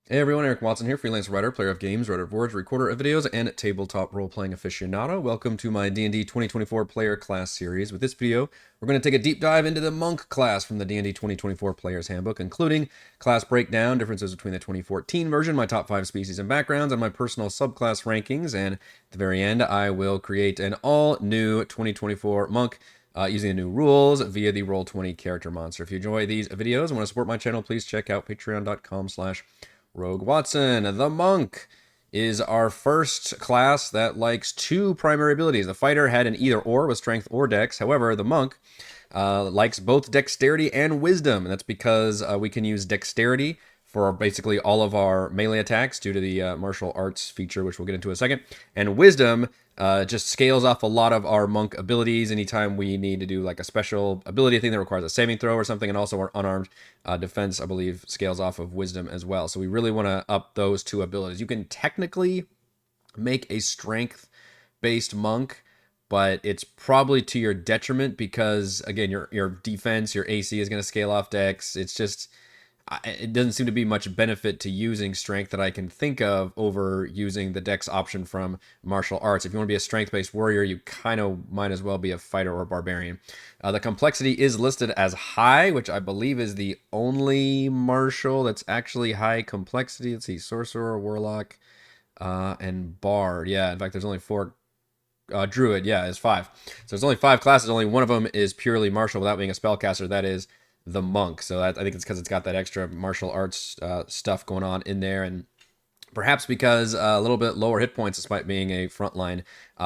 Hey everyone, Eric Watson here, freelance writer, player of games, writer of words, recorder of videos, and tabletop role-playing aficionado. Welcome to my D&D 2024 player class series. With this video, we're going to take a deep dive into the Monk class from the D&D 2024 Player's Handbook, including class breakdown, differences between the 2014 version, my top 5 species and backgrounds, and my personal subclass rankings. And at the very end, I will create an all-new 2024 Monk using the new rules via the Roll20 character monster. If you enjoy these videos and want to support my channel, please check out patreon.com/Rogue Watson. The Monk is our first class that likes two primary abilities. The fighter had an either or with strength or dex. However, the monk likes both dexterity and wisdom. And that's because we can use dexterity for basically all of our melee attacks due to the martial arts feature, which we'll get into in a second. And wisdom just scales off a lot of our monk abilities anytime we need to do like a special ability thing that requires a saving throw or something. And also our unarmed defense, I believe, scales off of wisdom as well. So we really want to up those two abilities. You can technically make a strength based monk, but it's probably to your detriment because again, your defense, your AC is going to scale off dex. It's just it doesn't seem to be much benefit to using strength that I can think of over using the dex option from martial arts. If you want to be a strength-based warrior, you kind of might as well be a fighter or a barbarian. The complexity is listed as high, which I believe is the only martial that's actually high complexity. Let's see, sorcerer, warlock, and bard. Yeah, in fact, there's only four. Druid, yeah, is 5. So there's only 5 classes. Only one of them is purely martial without being a spellcaster. That is the monk. So I think it's because it's got that extra martial arts stuff going on in there, and perhaps because a little bit lower hit points despite being a frontline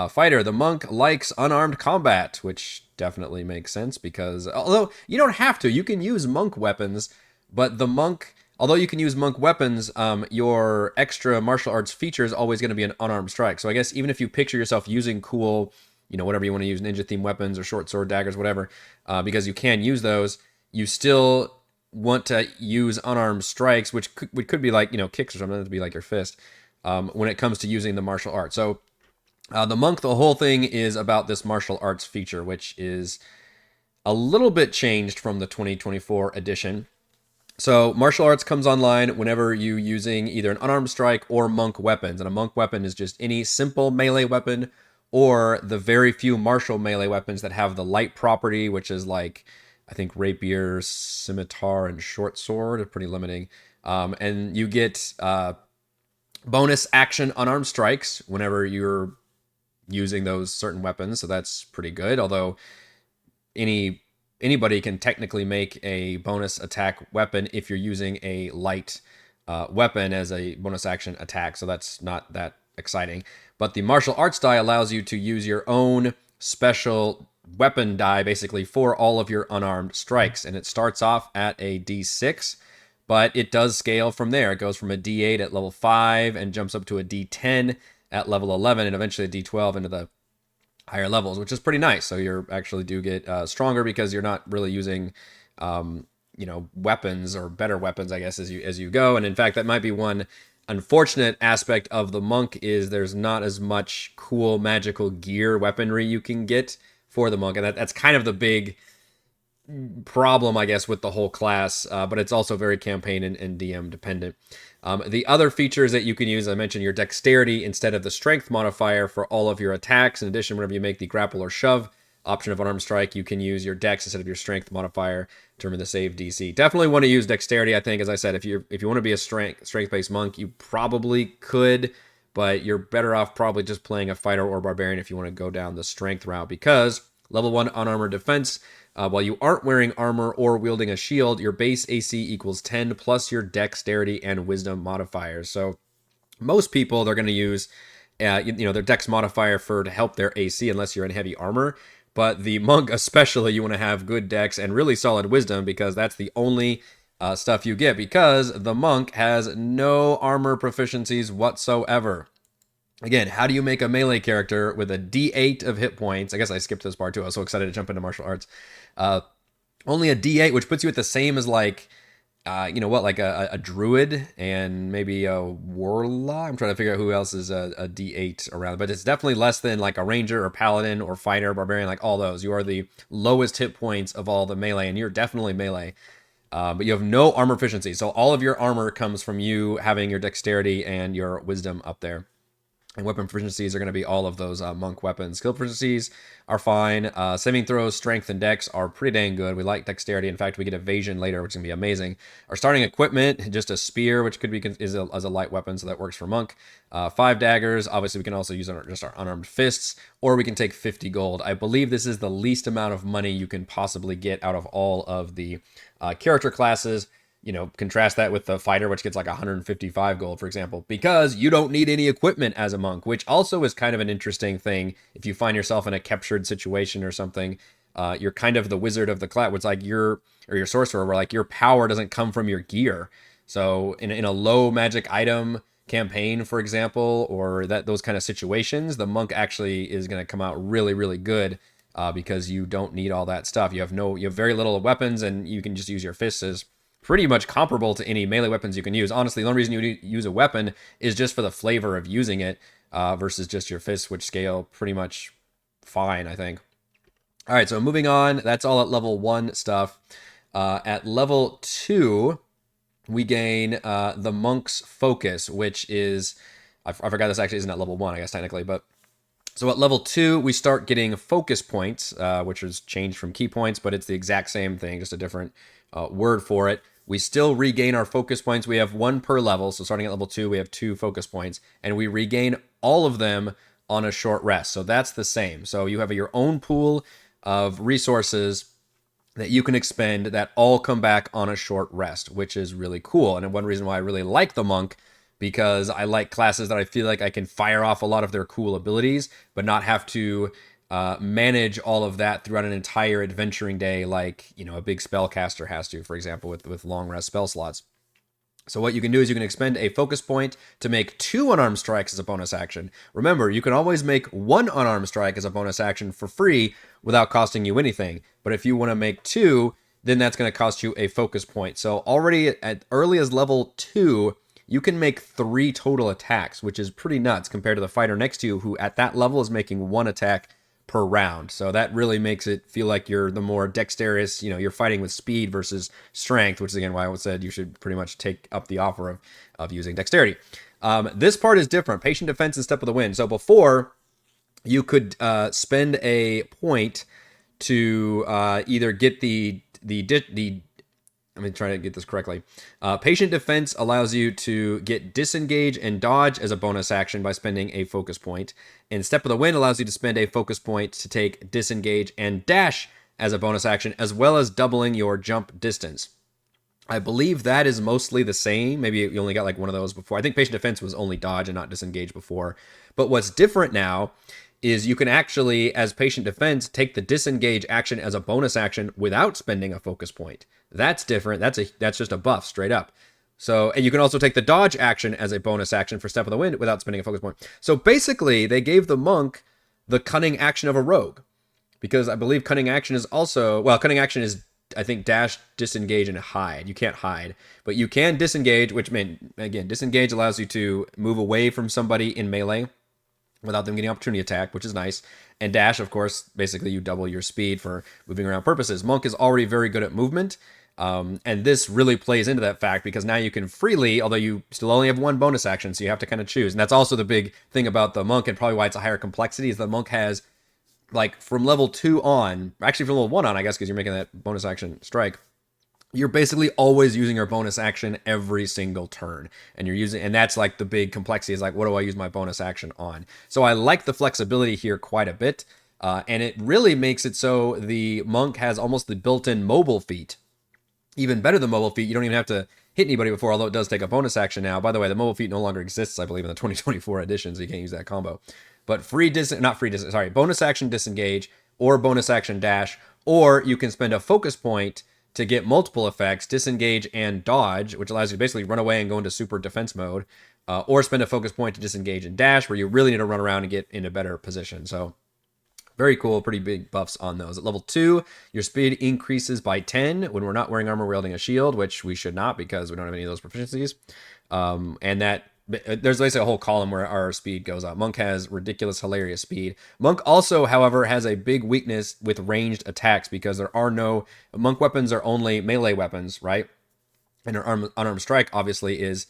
fighter. The monk likes unarmed combat, which definitely makes sense because although you don't have to, you can use monk weapons, but the monk, although you can use monk weapons, your extra martial arts feature is always going to be an unarmed strike. So I guess even if you picture yourself using cool, whatever you want to use, ninja themed weapons or short sword daggers, whatever, because you can use those, you still want to use unarmed strikes, which could be like, kicks or something, to be like your fist, when it comes to using the martial art. So the monk, the whole thing is about this martial arts feature, which is a little bit changed from the 2024 edition. So martial arts comes online whenever you're using either an unarmed strike or monk weapons. And a monk weapon is just any simple melee weapon or the very few martial melee weapons that have the light property, which is like, I think rapier, scimitar, and short sword are pretty limiting. And you get bonus action unarmed strikes whenever you're using those certain weapons. So that's pretty good. Although anybody can technically make a bonus attack weapon if you're using a light weapon as a bonus action attack. So that's not that exciting. But the martial arts die allows you to use your own special weapon die basically for all of your unarmed strikes. And it starts off at a D6, but it does scale from there. It goes from a D8 at level 5 and jumps up to a D10 at level 11 and eventually a D12 into the higher levels, which is pretty nice. So you actually do get stronger because you're not really using, weapons or better weapons, I guess, as you go. And in fact, that might be one unfortunate aspect of the monk is there's not as much cool magical gear weaponry you can get for the monk, and that's kind of the big problem, I guess, with the whole class, but it's also very campaign and DM dependent. The other features that you can use, I mentioned your dexterity instead of the strength modifier for all of your attacks. In addition, whenever you make the grapple or shove option of unarmed strike, you can use your dex instead of your strength modifier to determine the save DC. Definitely want to use dexterity, I think. As I said, if you want to be a strength-based monk, you probably could, but you're better off probably just playing a fighter or barbarian if you want to go down the strength route, because level 1 unarmored defense, while you aren't wearing armor or wielding a shield, your base AC equals 10 plus your dexterity and wisdom modifiers. So most people, they're going to use their dex modifier to help their AC unless you're in heavy armor. But the monk especially, you want to have good dex and really solid wisdom because that's the only stuff you get, because the monk has no armor proficiencies whatsoever. Again, how do you make a melee character with a D8 of hit points? I guess I skipped this part too. I was so excited to jump into martial arts. Only a D8, which puts you at the same as like, like a druid and maybe a warlock. I'm trying to figure out who else is a D8 around, but it's definitely less than like a ranger or paladin or fighter, barbarian, like all those. You are the lowest hit points of all the melee, and you're definitely melee. But you have no armor efficiency. So all of your armor comes from you having your dexterity and your wisdom up there. And weapon proficiencies are going to be all of those monk weapons. Skill proficiencies are fine. Saving throws, strength, and dex are pretty dang good. We like dexterity. In fact, we get evasion later, which is going to be amazing. Our starting equipment, just a spear, which could be as a light weapon, so that works for monk. 5 daggers. Obviously, we can also use just our unarmed fists, or we can take 50 gold. I believe this is the least amount of money you can possibly get out of all of the character classes. Contrast that with the fighter, which gets like 155 gold, for example, because you don't need any equipment as a monk, which also is kind of an interesting thing. If you find yourself in a captured situation or something, you're kind of the wizard of the class. It's like your sorcerer, where like your power doesn't come from your gear. So in a low magic item campaign, for example, or those kind of situations, the monk actually is going to come out really, really good. Because you don't need all that stuff. You have very little weapons, and you can just use your fists as pretty much comparable to any melee weapons you can use. Honestly, the only reason you use a weapon is just for the flavor of using it versus just your fists, which scale pretty much fine, I think. All right, so moving on. That's all at level 1 stuff. At level 2, we gain the Monk's Focus, which is... I forgot this actually isn't at level 1, I guess, technically, but... So at level 2, we start getting focus points, which is changed from key points, but it's the exact same thing, just a different word for it. We still regain our focus points. We have 1 per level. So starting at level 2, we have 2 focus points, and we regain all of them on a short rest. So that's the same. So you have your own pool of resources that you can expend that all come back on a short rest, which is really cool. And one reason why I really like the monk, because I like classes that I feel like I can fire off a lot of their cool abilities, but not have to manage all of that throughout an entire adventuring day like, a big spellcaster has to, for example, with long rest spell slots. So what you can do is you can expend a focus point to make 2 unarmed strikes as a bonus action. Remember, you can always make 1 unarmed strike as a bonus action for free without costing you anything. But if you want to make 2, then that's going to cost you a focus point. So already at early as level 2, you can make 3 total attacks, which is pretty nuts compared to the fighter next to you, who at that level is making 1 attack per round. So that really makes it feel like you're the more dexterous, you're fighting with speed versus strength, which is again why I said you should pretty much take up the offer of using dexterity. This part is different. Patient defense and step of the wind. So before, you could spend a point to either get the let me try to get this correctly. Patient defense allows you to get disengage and dodge as a bonus action by spending a focus point. And step of the wind allows you to spend a focus point to take disengage and dash as a bonus action, as well as doubling your jump distance. I believe that is mostly the same. Maybe you only got like one of those before. I think patient defense was only dodge and not disengage before. But what's different now is you can actually, as patient defense, take the disengage action as a bonus action without spending a focus point. That's different. That's just a buff straight up. So, and you can also take the dodge action as a bonus action for step of the wind without spending a focus point. So basically, they gave the monk the cunning action of a rogue, because I believe cunning action is also, cunning action is, I think, dash, disengage, and hide. You can't hide, but you can disengage, which again, disengage allows you to move away from somebody in melee without them getting opportunity attack, which is nice. And dash, of course, basically you double your speed for moving around purposes. Monk is already very good at movement, and this really plays into that fact, because now you can freely, although you still only have 1 bonus action, so you have to kind of choose. And that's also the big thing about the monk, and probably why it's a higher complexity, is the monk has, like, from level 2 on, actually from level 1 on, I guess, because you're making that bonus action strike, you're basically always using your bonus action every single turn. And that's like the big complexity, is like, what do I use my bonus action on? So I like the flexibility here quite a bit. And it really makes it so the monk has almost the built-in mobile feat. Even better than mobile feat, you don't even have to hit anybody before, although it does take a bonus action now. By the way, the mobile feat no longer exists, I believe, in the 2024 edition, so you can't use that combo. But bonus action disengage, or bonus action dash, or you can spend a focus point to get multiple effects, disengage and dodge, which allows you to basically run away and go into super defense mode, or spend a focus point to disengage and dash, where you really need to run around and get in a better position. So very cool, pretty big buffs on those. At level 2, your speed increases by 10 when we're not wearing armor wielding a shield, which we should not, because we don't have any of those proficiencies. And that there's basically a whole column where our speed goes up. Monk has ridiculous, hilarious speed. Monk also, however, has a big weakness with ranged attacks because there are no monk weapons are only melee weapons, right? And an unarmed strike obviously is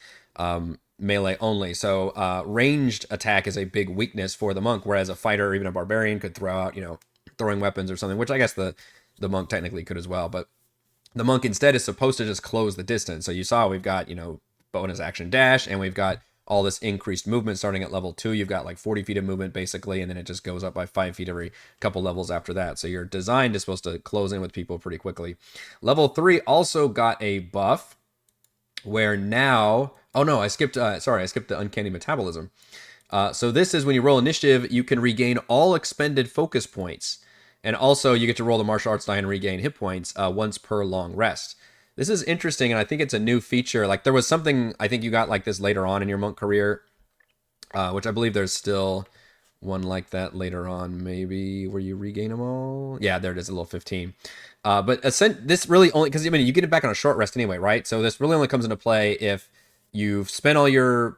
melee only. So ranged attack is a big weakness for the monk, whereas a fighter or even a barbarian could throw out, throwing weapons or something, which I guess the monk technically could as well. But the monk instead is supposed to just close the distance. So you saw we've got, bonus action dash, and we've got all this increased movement starting at level 2. You've got like 40 feet of movement basically, and then it just goes up by 5 feet every couple levels after that. So your design is supposed to close in with people pretty quickly. Level 3 also got a buff where now, oh no, I skipped the uncanny metabolism. So this is when you roll initiative, you can regain all expended focus points. And also you get to roll the martial arts die and regain hit points once per long rest. This is interesting, and I think it's a new feature. Like there was something, I think you got like this later on in your monk career, which I believe there's still one like that later on, maybe where you regain them all. Yeah, there it is, a little 15. But this really only, because you get it back on a short rest anyway, right? So this really only comes into play if you've spent all your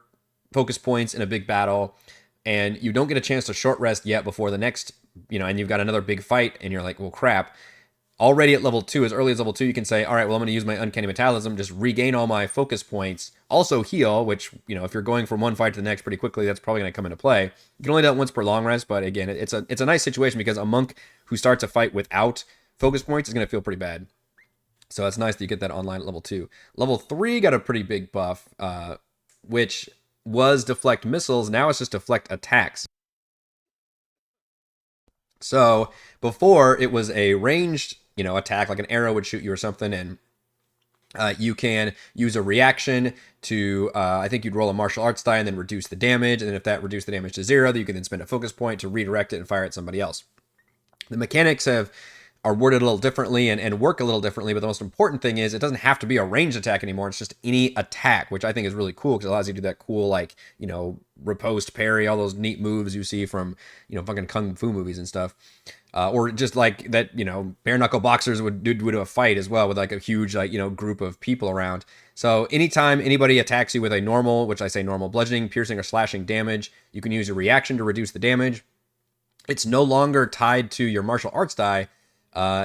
focus points in a big battle and you don't get a chance to short rest yet before the next, and you've got another big fight and you're like, well, crap. Already at level 2, as early as level 2, you can say, all right, well, I'm going to use my uncanny metabolism, just regain all my focus points, also heal, which, if you're going from one fight to the next pretty quickly, that's probably going to come into play. You can only do it once per long rest, but again, it's a nice situation because a monk who starts a fight without focus points is going to feel pretty bad. So it's nice that you get that online at level 2. Level 3 got a pretty big buff, which was deflect missiles. Now it's just deflect attacks. So before it was a ranged, attack, like an arrow would shoot you or something, and you can use a reaction to, I think you'd roll a martial arts die and then reduce the damage, and then if that reduced the damage to 0, then you can then spend a focus point to redirect it and fire at somebody else. The mechanics are worded a little differently and work a little differently, but the most important thing is it doesn't have to be a ranged attack anymore. It's just any attack, which I think is really cool because it allows you to do that cool, like, riposte, parry, all those neat moves you see from, fucking kung fu movies and stuff. Or just like that, bare knuckle boxers would do a fight as well with like a huge, like, group of people around. So anytime anybody attacks you with a normal, which I say normal, bludgeoning, piercing, or slashing damage, you can use your reaction to reduce the damage. It's no longer tied to your martial arts die.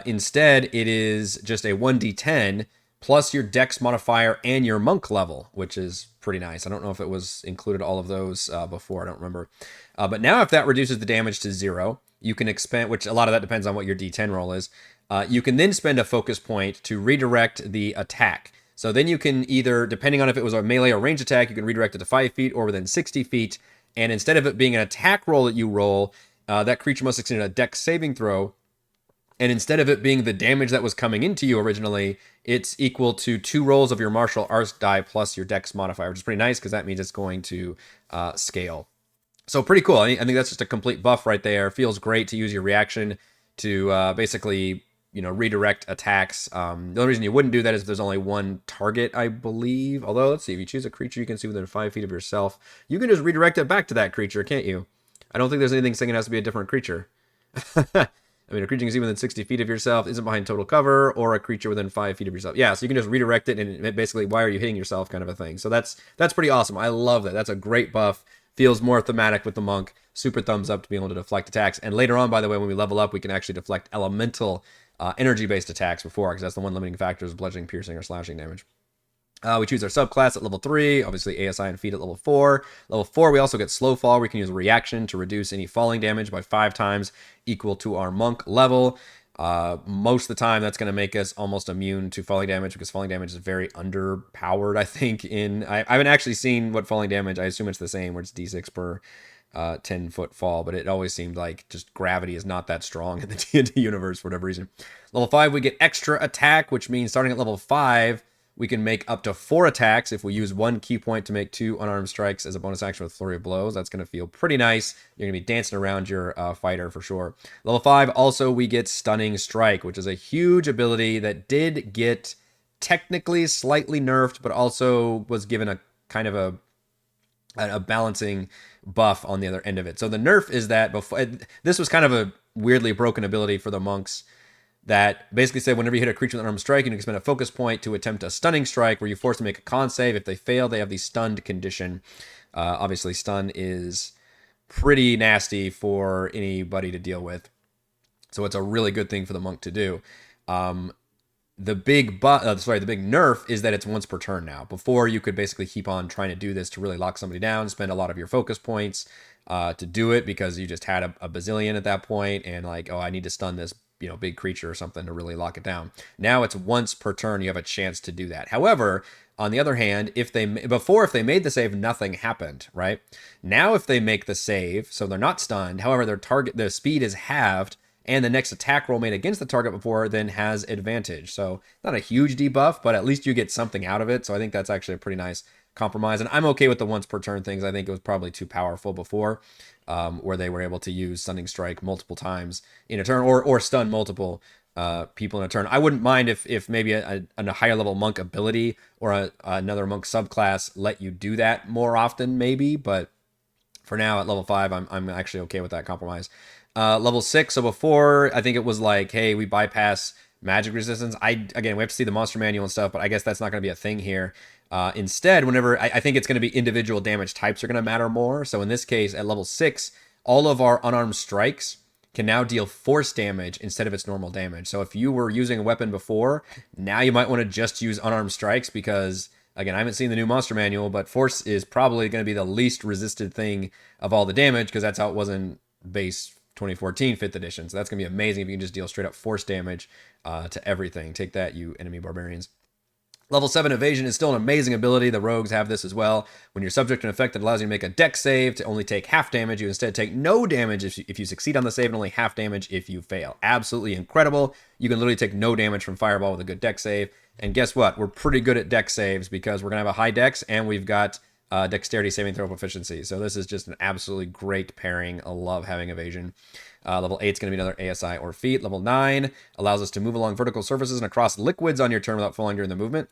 Instead, it is just a 1d10 plus your dex modifier and your monk level, which is pretty nice. I don't know if it was included all of those before. I don't remember. But now if that reduces the damage to 0, you can expend, which a lot of that depends on what your d10 roll is. You can then spend a focus point to redirect the attack. So then you can either, depending on if it was a melee or range attack, you can redirect it to 5 feet or within 60 feet. And instead of it being an attack roll that you roll, that creature must succeed a dex saving throw. And instead of it being the damage that was coming into you originally, it's equal to 2 rolls of your martial arts die plus your dex modifier, which is pretty nice because that means it's going to scale. So pretty cool. I think that's just a complete buff right there. Feels great to use your reaction to basically, redirect attacks. The only reason you wouldn't do that is if there's only one target, I believe. Although, let's see, if you choose a creature you can see within 5 feet of yourself, you can just redirect it back to that creature, can't you? I don't think there's anything saying it has to be a different creature. I mean, a creature you can see within 60 feet of yourself, isn't behind total cover, or a creature within 5 feet of yourself. Yeah, so you can just redirect it, and it basically, why are you hitting yourself kind of a thing. So that's pretty awesome. I love that. That's a great buff. Feels more thematic with the monk. Super thumbs up to be able to deflect attacks. And later on, by the way, when we level up, we can actually deflect elemental energy-based attacks before, because that's the one limiting factor is bludgeoning, piercing, or slashing damage. We choose our subclass at level 3, obviously ASI and feet at level 4. Level 4, we also get slow fall. We can use a reaction to reduce any falling damage by 5 times, equal to our monk level. Most of the time, that's going to make us almost immune to falling damage because falling damage is very underpowered, I think. I haven't actually seen what falling damage, I assume it's the same, where it's d6 per 10-foot fall, but it always seemed like just gravity is not that strong in the D&D universe for whatever reason. Level 5, we get extra attack, which means starting at level 5, we can make up to 4 attacks if we use 1 key point to make 2 unarmed strikes as a bonus action with Flurry of Blows. That's going to feel pretty nice. You're going to be dancing around your fighter for sure. Level 5, also we get Stunning Strike, which is a huge ability that did get technically slightly nerfed, but also was given a kind of a balancing buff on the other end of it. So the nerf is that before this was kind of a weirdly broken ability for the monks, that basically said whenever you hit a creature with an unarmed strike, you can spend a focus point to attempt a stunning strike where you force them to make a con save. If they fail, they have the stunned condition. Obviously, stun is pretty nasty for anybody to deal with. So it's a really good thing for the monk to do. Um, the big nerf is that it's once per turn now. Before, you could basically keep on trying to do this to really lock somebody down, spend a lot of your focus points to do it because you just had a bazillion at that point, and like, oh, I need to stun this big creature or something to really lock it down. Now it's once per turn you have a chance to do that. However, on the other hand, if they made the save, nothing happened, right? Now if they make the save, so they're not stunned, however their speed is halved, and the next attack roll made against the target before then has advantage. So not a huge debuff, but at least you get something out of it. So I think that's actually a pretty nice compromise. And I'm okay with the once per turn things. I think it was probably too powerful before, where they were able to use Stunning Strike multiple times in a turn or stun multiple people in a turn. I wouldn't mind if maybe a higher level monk ability or another monk subclass let you do that more often, maybe. But for now, at level 5, I'm actually okay with that compromise. Level 6, so before, I think it was like, hey, we bypass magic resistance. Again, we have to see the monster manual and stuff, but I guess that's not going to be a thing here. Instead, whenever, I think it's going to be individual damage types are going to matter more. So in this case, at level 6, all of our unarmed strikes can now deal force damage instead of its normal damage. So if you were using a weapon before, now you might want to just use unarmed strikes because, again, I haven't seen the new monster manual, but force is probably going to be the least resisted thing of all the damage because that's how it was in base 2014 5th edition. So that's going to be amazing if you can just deal straight up force damage to everything. Take that, you enemy barbarians. Level 7 evasion is still an amazing ability. The rogues have this as well. When you're subject to an effect that allows you to make a dex save to only take half damage, you instead take no damage if you succeed on the save and only half damage if you fail. Absolutely incredible. You can literally take no damage from Fireball with a good dex save. And guess what? We're pretty good at dex saves because we're going to have a high dex and we've got dexterity saving throw proficiency. So this is just an absolutely great pairing. I love having evasion. Level 8 is going to be another ASI or feat. Level 9 allows us to move along vertical surfaces and across liquids on your turn without falling during the movement.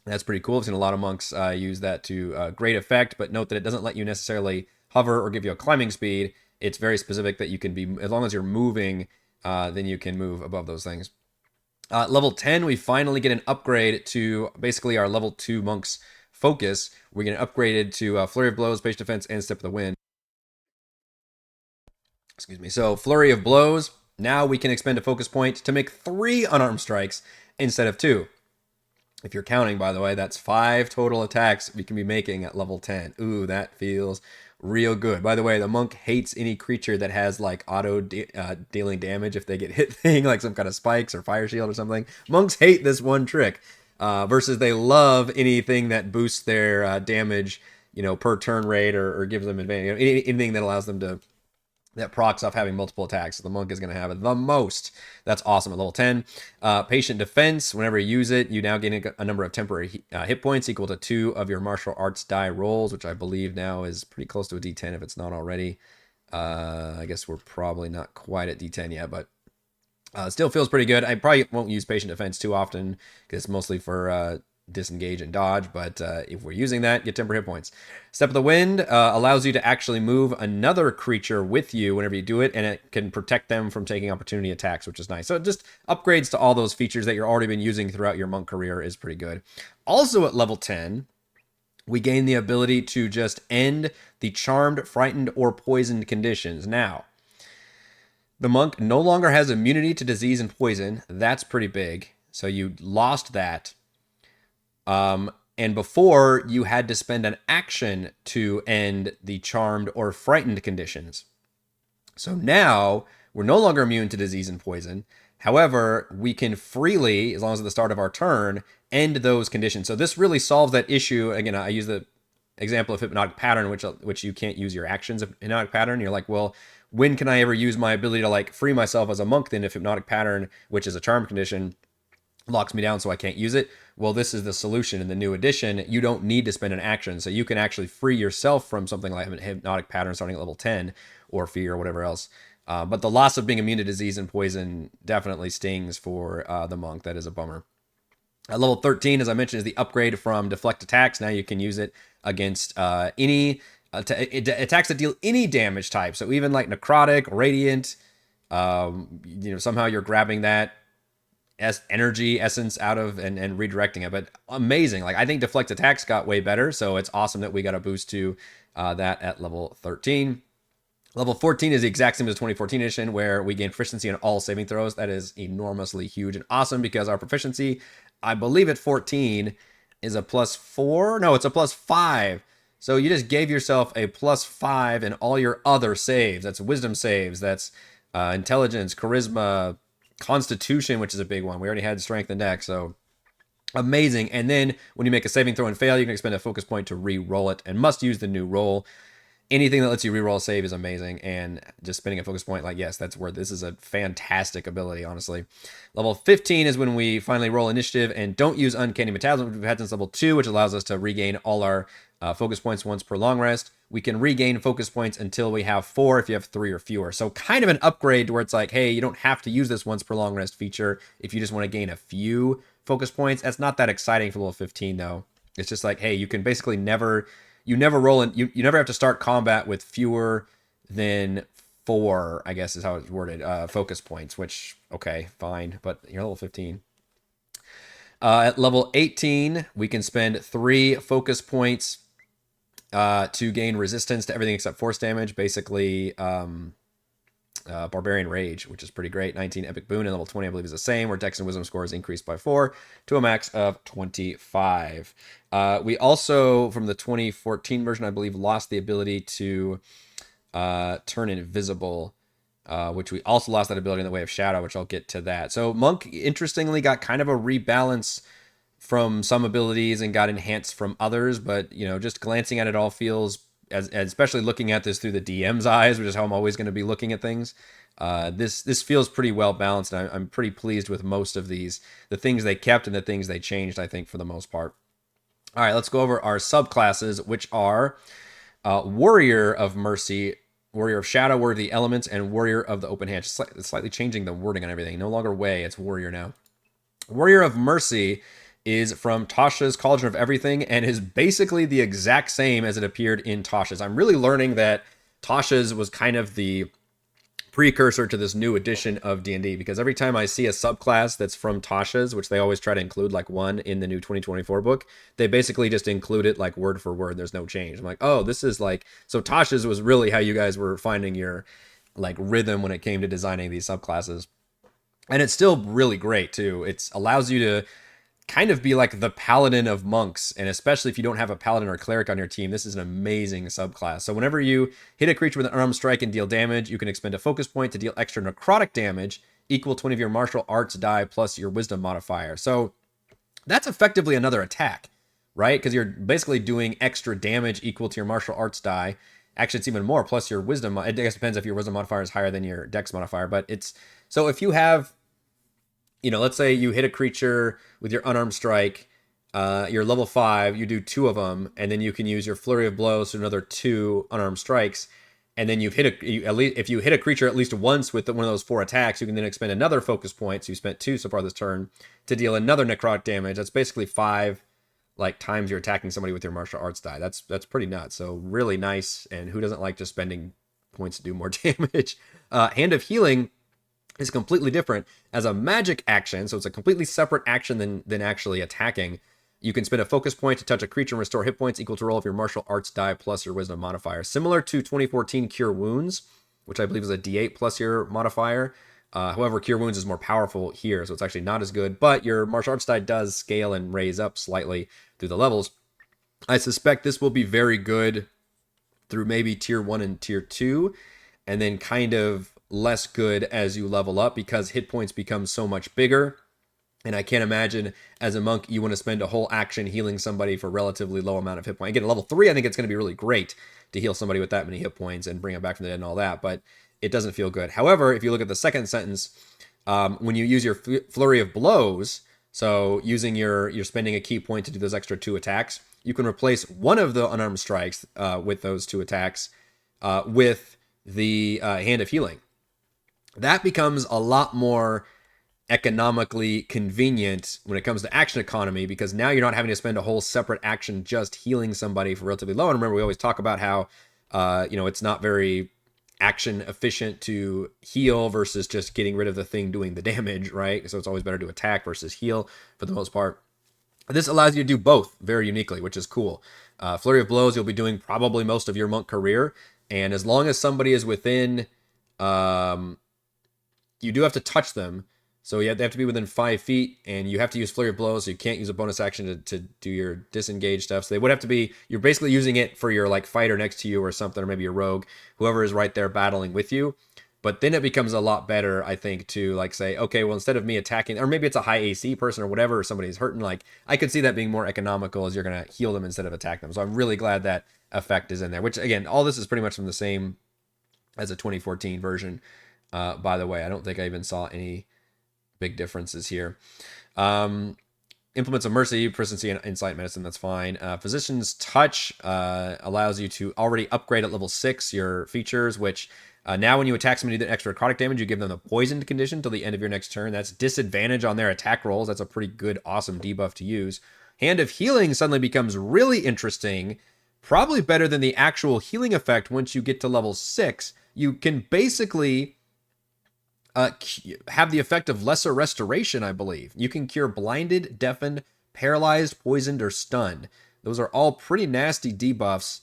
That's pretty cool. I've seen a lot of monks use that to great effect, but note that it doesn't let you necessarily hover or give you a climbing speed. It's very specific that you can be, as long as you're moving, then you can move above those things. Level 10, we finally get an upgrade to basically our level 2 monk's focus. We get upgraded to Flurry of Blows, Patient Defense, and Step of the Wind. Excuse me. So Flurry of Blows, now we can expend a focus point to make 3 unarmed strikes instead of 2. If you're counting, by the way, that's 5 total attacks we can be making at level 10. Ooh, that feels real good. By the way, the monk hates any creature that has like auto dealing damage if they get hit thing, like some kind of spikes or fire shield or something. Monks hate this one trick, versus they love anything that boosts their damage, per turn rate or gives them advantage. Anything that allows them to that procs off having multiple attacks. So the monk is going to have it the most. That's awesome at level 10. Patient Defense, whenever you use it, you now gain a number of temporary hit points equal to 2 of your martial arts die rolls, which I believe now is pretty close to a D10 if it's not already. I guess we're probably not quite at D10 yet, but still feels pretty good. I probably won't use Patient Defense too often because it's mostly for disengage and dodge, but if we're using that, get temporary hit points. Step of the Wind allows you to actually move another creature with you whenever you do it, and it can protect them from taking opportunity attacks, which is nice. So it just upgrades to all those features that you're already been using throughout your monk career is pretty good. Also at level 10, we gain the ability to just end the charmed, frightened, or poisoned conditions. Now, the monk no longer has immunity to disease and poison. That's pretty big. So you lost that. And before, you had to spend an action to end the charmed or frightened conditions. So now, we're no longer immune to disease and poison. However, we can freely, as long as at the start of our turn, end those conditions. So this really solves that issue. Again, I use the example of Hypnotic Pattern, which you can't use your actions of Hypnotic Pattern. You're like, well, when can I ever use my ability to like free myself as a monk then if Hypnotic Pattern, which is a charm condition, locks me down so I can't use it? Well, this is the solution in the new edition. You don't need to spend an action, so you can actually free yourself from something like Hypnotic Pattern starting at level 10 or Fear or whatever else. But the loss of being immune to disease and poison definitely stings for the monk. That is a bummer. At level 13, as I mentioned, is the upgrade from Deflect Attacks. Now you can use it against any attacks that deal any damage type. So even like Necrotic, Radiant, somehow you're grabbing that energy essence out of and redirecting it. But amazing. Like I think deflect attacks got way better, so it's awesome that we got a boost to that at level 13. Level 14 is the exact same as the 2014 edition, where we gain proficiency in all saving throws. That is enormously huge and awesome because our proficiency, I believe at 14, is a +4. No, it's a +5. So you just gave yourself a +5 in all your other saves. That's wisdom saves. That's intelligence, charisma, constitution, which is a big one. We already had strength and dex, so amazing. And then when you make a saving throw and fail, you can expend a focus point to re-roll it and must use the new roll. Anything that lets you reroll a save is amazing, and just spending a focus point, like, yes, that's where this is a fantastic ability, honestly. Level 15 is when we finally roll initiative and don't use Uncanny Metabolism, which we've had since level 2, which allows us to regain all our focus points once per long rest. We can regain focus points until we have 4 if you have 3 or fewer. So kind of an upgrade to where it's like, hey, you don't have to use this once per long rest feature if you just want to gain a few focus points. That's not that exciting for level 15, though. It's just like, hey, you can basically never... You never roll in. You never have to start combat with fewer than 4, I guess is how it's worded, focus points, which, okay, fine, but you're level 15. At level 18, we can spend 3 focus points to gain resistance to everything except force damage, basically Barbarian Rage, which is pretty great. 19 Epic Boon, and level 20, I believe, is the same, where Dex and Wisdom scores increased by 4 to a max of 25. We also, from the 2014 version, I believe, lost the ability to turn invisible, which we also lost that ability in the way of Shadow, which I'll get to that. So Monk, interestingly, got kind of a rebalance from some abilities and got enhanced from others, but, you know, just glancing at it all feels... As especially looking at this through the DM's eyes, which is how I'm always going to be looking at things, this feels pretty well balanced, and I'm pretty pleased with most of these. The things they kept and the things they changed, I think, for the most part. All right, let's go over our subclasses, which are Warrior of Mercy, Warrior of Shadow, Warrior of the Elements, and Warrior of the Open Hand. It's slightly changing the wording and everything. No longer Way, it's Warrior now. Warrior of Mercy is from Tasha's Cauldron of Everything and is basically the exact same as it appeared in Tasha's. I'm really learning that Tasha's was kind of the precursor to this new edition of D&D, because every time I see a subclass that's from Tasha's, which they always try to include like one in the new 2024 book, they basically just include it like word for word. There's no change. I'm like, oh, this is like... So Tasha's was really how you guys were finding your like rhythm when it came to designing these subclasses. And it's still really great too. It allows you to kind of be like the paladin of monks, and especially if you don't have a paladin or cleric on your team, this is an amazing subclass. So whenever you hit a creature with an unarmed strike and deal damage, you can expend a focus point to deal extra necrotic damage equal to 20 of your martial arts die plus your wisdom modifier. So that's effectively another attack, right? Because you're basically doing extra damage equal to your martial arts die. Actually, it's even more, plus your wisdom. I guess it depends if your wisdom modifier is higher than your dex modifier, but it's... So if you have... You know, let's say you hit a creature with your unarmed strike, you're level 5, you do 2 of them, and then you can use your flurry of blows to another 2 unarmed strikes, and then you've hit if you hit a creature at least once with one of those 4 attacks, you can then expend another focus point, so you spent 2 so far this turn, to deal another necrotic damage. That's basically 5 like times you're attacking somebody with your martial arts die. That's pretty nuts. So really nice, and who doesn't like just spending points to do more damage? Hand of Healing is completely different as a magic action, so it's a completely separate action than actually attacking. You can spend a focus point to touch a creature and restore hit points equal to roll of your martial arts die plus your wisdom modifier. Similar to 2014 Cure Wounds, which I believe is a D8 plus your modifier. However, Cure Wounds is more powerful here, so it's actually not as good, but your martial arts die does scale and raise up slightly through the levels. I suspect this will be very good through maybe tier 1 and tier 2, and then kind of less good as you level up because hit points become so much bigger. And I can't imagine as a monk you want to spend a whole action healing somebody for a relatively low amount of hit points. Again, at level 3, I think it's going to be really great to heal somebody with that many hit points and bring them back from the dead and all that, but it doesn't feel good. However, if you look at the second sentence, when you use your flurry of blows, so using you're spending a key point to do those extra 2 attacks, you can replace one of the unarmed strikes with those 2 attacks with the Hand of Healing. That becomes a lot more economically convenient when it comes to action economy, because now you're not having to spend a whole separate action just healing somebody for relatively low. And remember, we always talk about how, it's not very action efficient to heal versus just getting rid of the thing doing the damage, right? So it's always better to attack versus heal for the most part. This allows you to do both very uniquely, which is cool. Flurry of Blows, you'll be doing probably most of your monk career. And as long as somebody is within, you do have to touch them. So they have to be within 5 feet, and you have to use Flurry of Blows, so you can't use a bonus action to do your disengage stuff. So they would have to be, you're basically using it for your like fighter next to you or something, or maybe your rogue, whoever is right there battling with you. But then it becomes a lot better, I think, to like say, okay, well, instead of me attacking, or maybe it's a high AC person or whatever, or somebody's hurting, like I could see that being more economical as you're going to heal them instead of attack them. So I'm really glad that effect is in there, which again, all this is pretty much from the same as a 2014 version. By the way, I don't think I even saw any big differences here. Implements of Mercy, Proficiency, and Insight Medicine, that's fine. Physician's Touch allows you to already upgrade at level 6 your features, which now when you attack somebody with extra necrotic damage, you give them the poisoned condition till the end of your next turn. That's disadvantage on their attack rolls. That's a pretty good, awesome debuff to use. Hand of Healing suddenly becomes really interesting, probably better than the actual healing effect once you get to level 6. You can basically have the effect of lesser restoration, I believe. You can cure blinded, deafened, paralyzed, poisoned, or stunned. Those are all pretty nasty debuffs.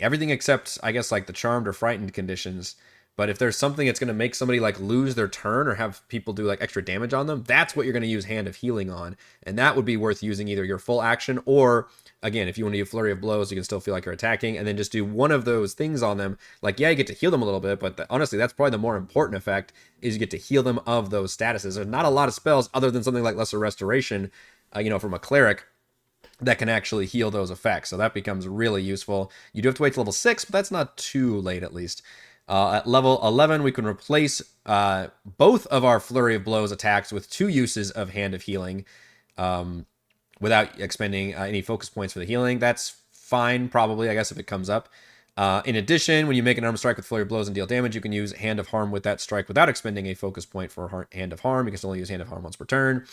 Everything except, I guess, like the charmed or frightened conditions. But if there's something that's going to make somebody like lose their turn or have people do like extra damage on them, that's what you're going to use Hand of Healing on. And that would be worth using either your full action or, again, if you want to do Flurry of Blows, you can still feel like you're attacking and then just do one of those things on them. Like, yeah, you get to heal them a little bit, but honestly, that's probably the more important effect is you get to heal them of those statuses. There's not a lot of spells other than something like Lesser Restoration, from a cleric that can actually heal those effects. So that becomes really useful. You do have to wait till level 6, but that's not too late at least. At level 11, we can replace both of our Flurry of Blows attacks with 2 uses of Hand of Healing without expending any focus points for the healing. That's fine, probably, I guess, if it comes up. In addition, when you make an arm strike with Flurry of Blows and deal damage, you can use Hand of Harm with that strike without expending a focus point for Hand of Harm. You can still use Hand of Harm once per turn.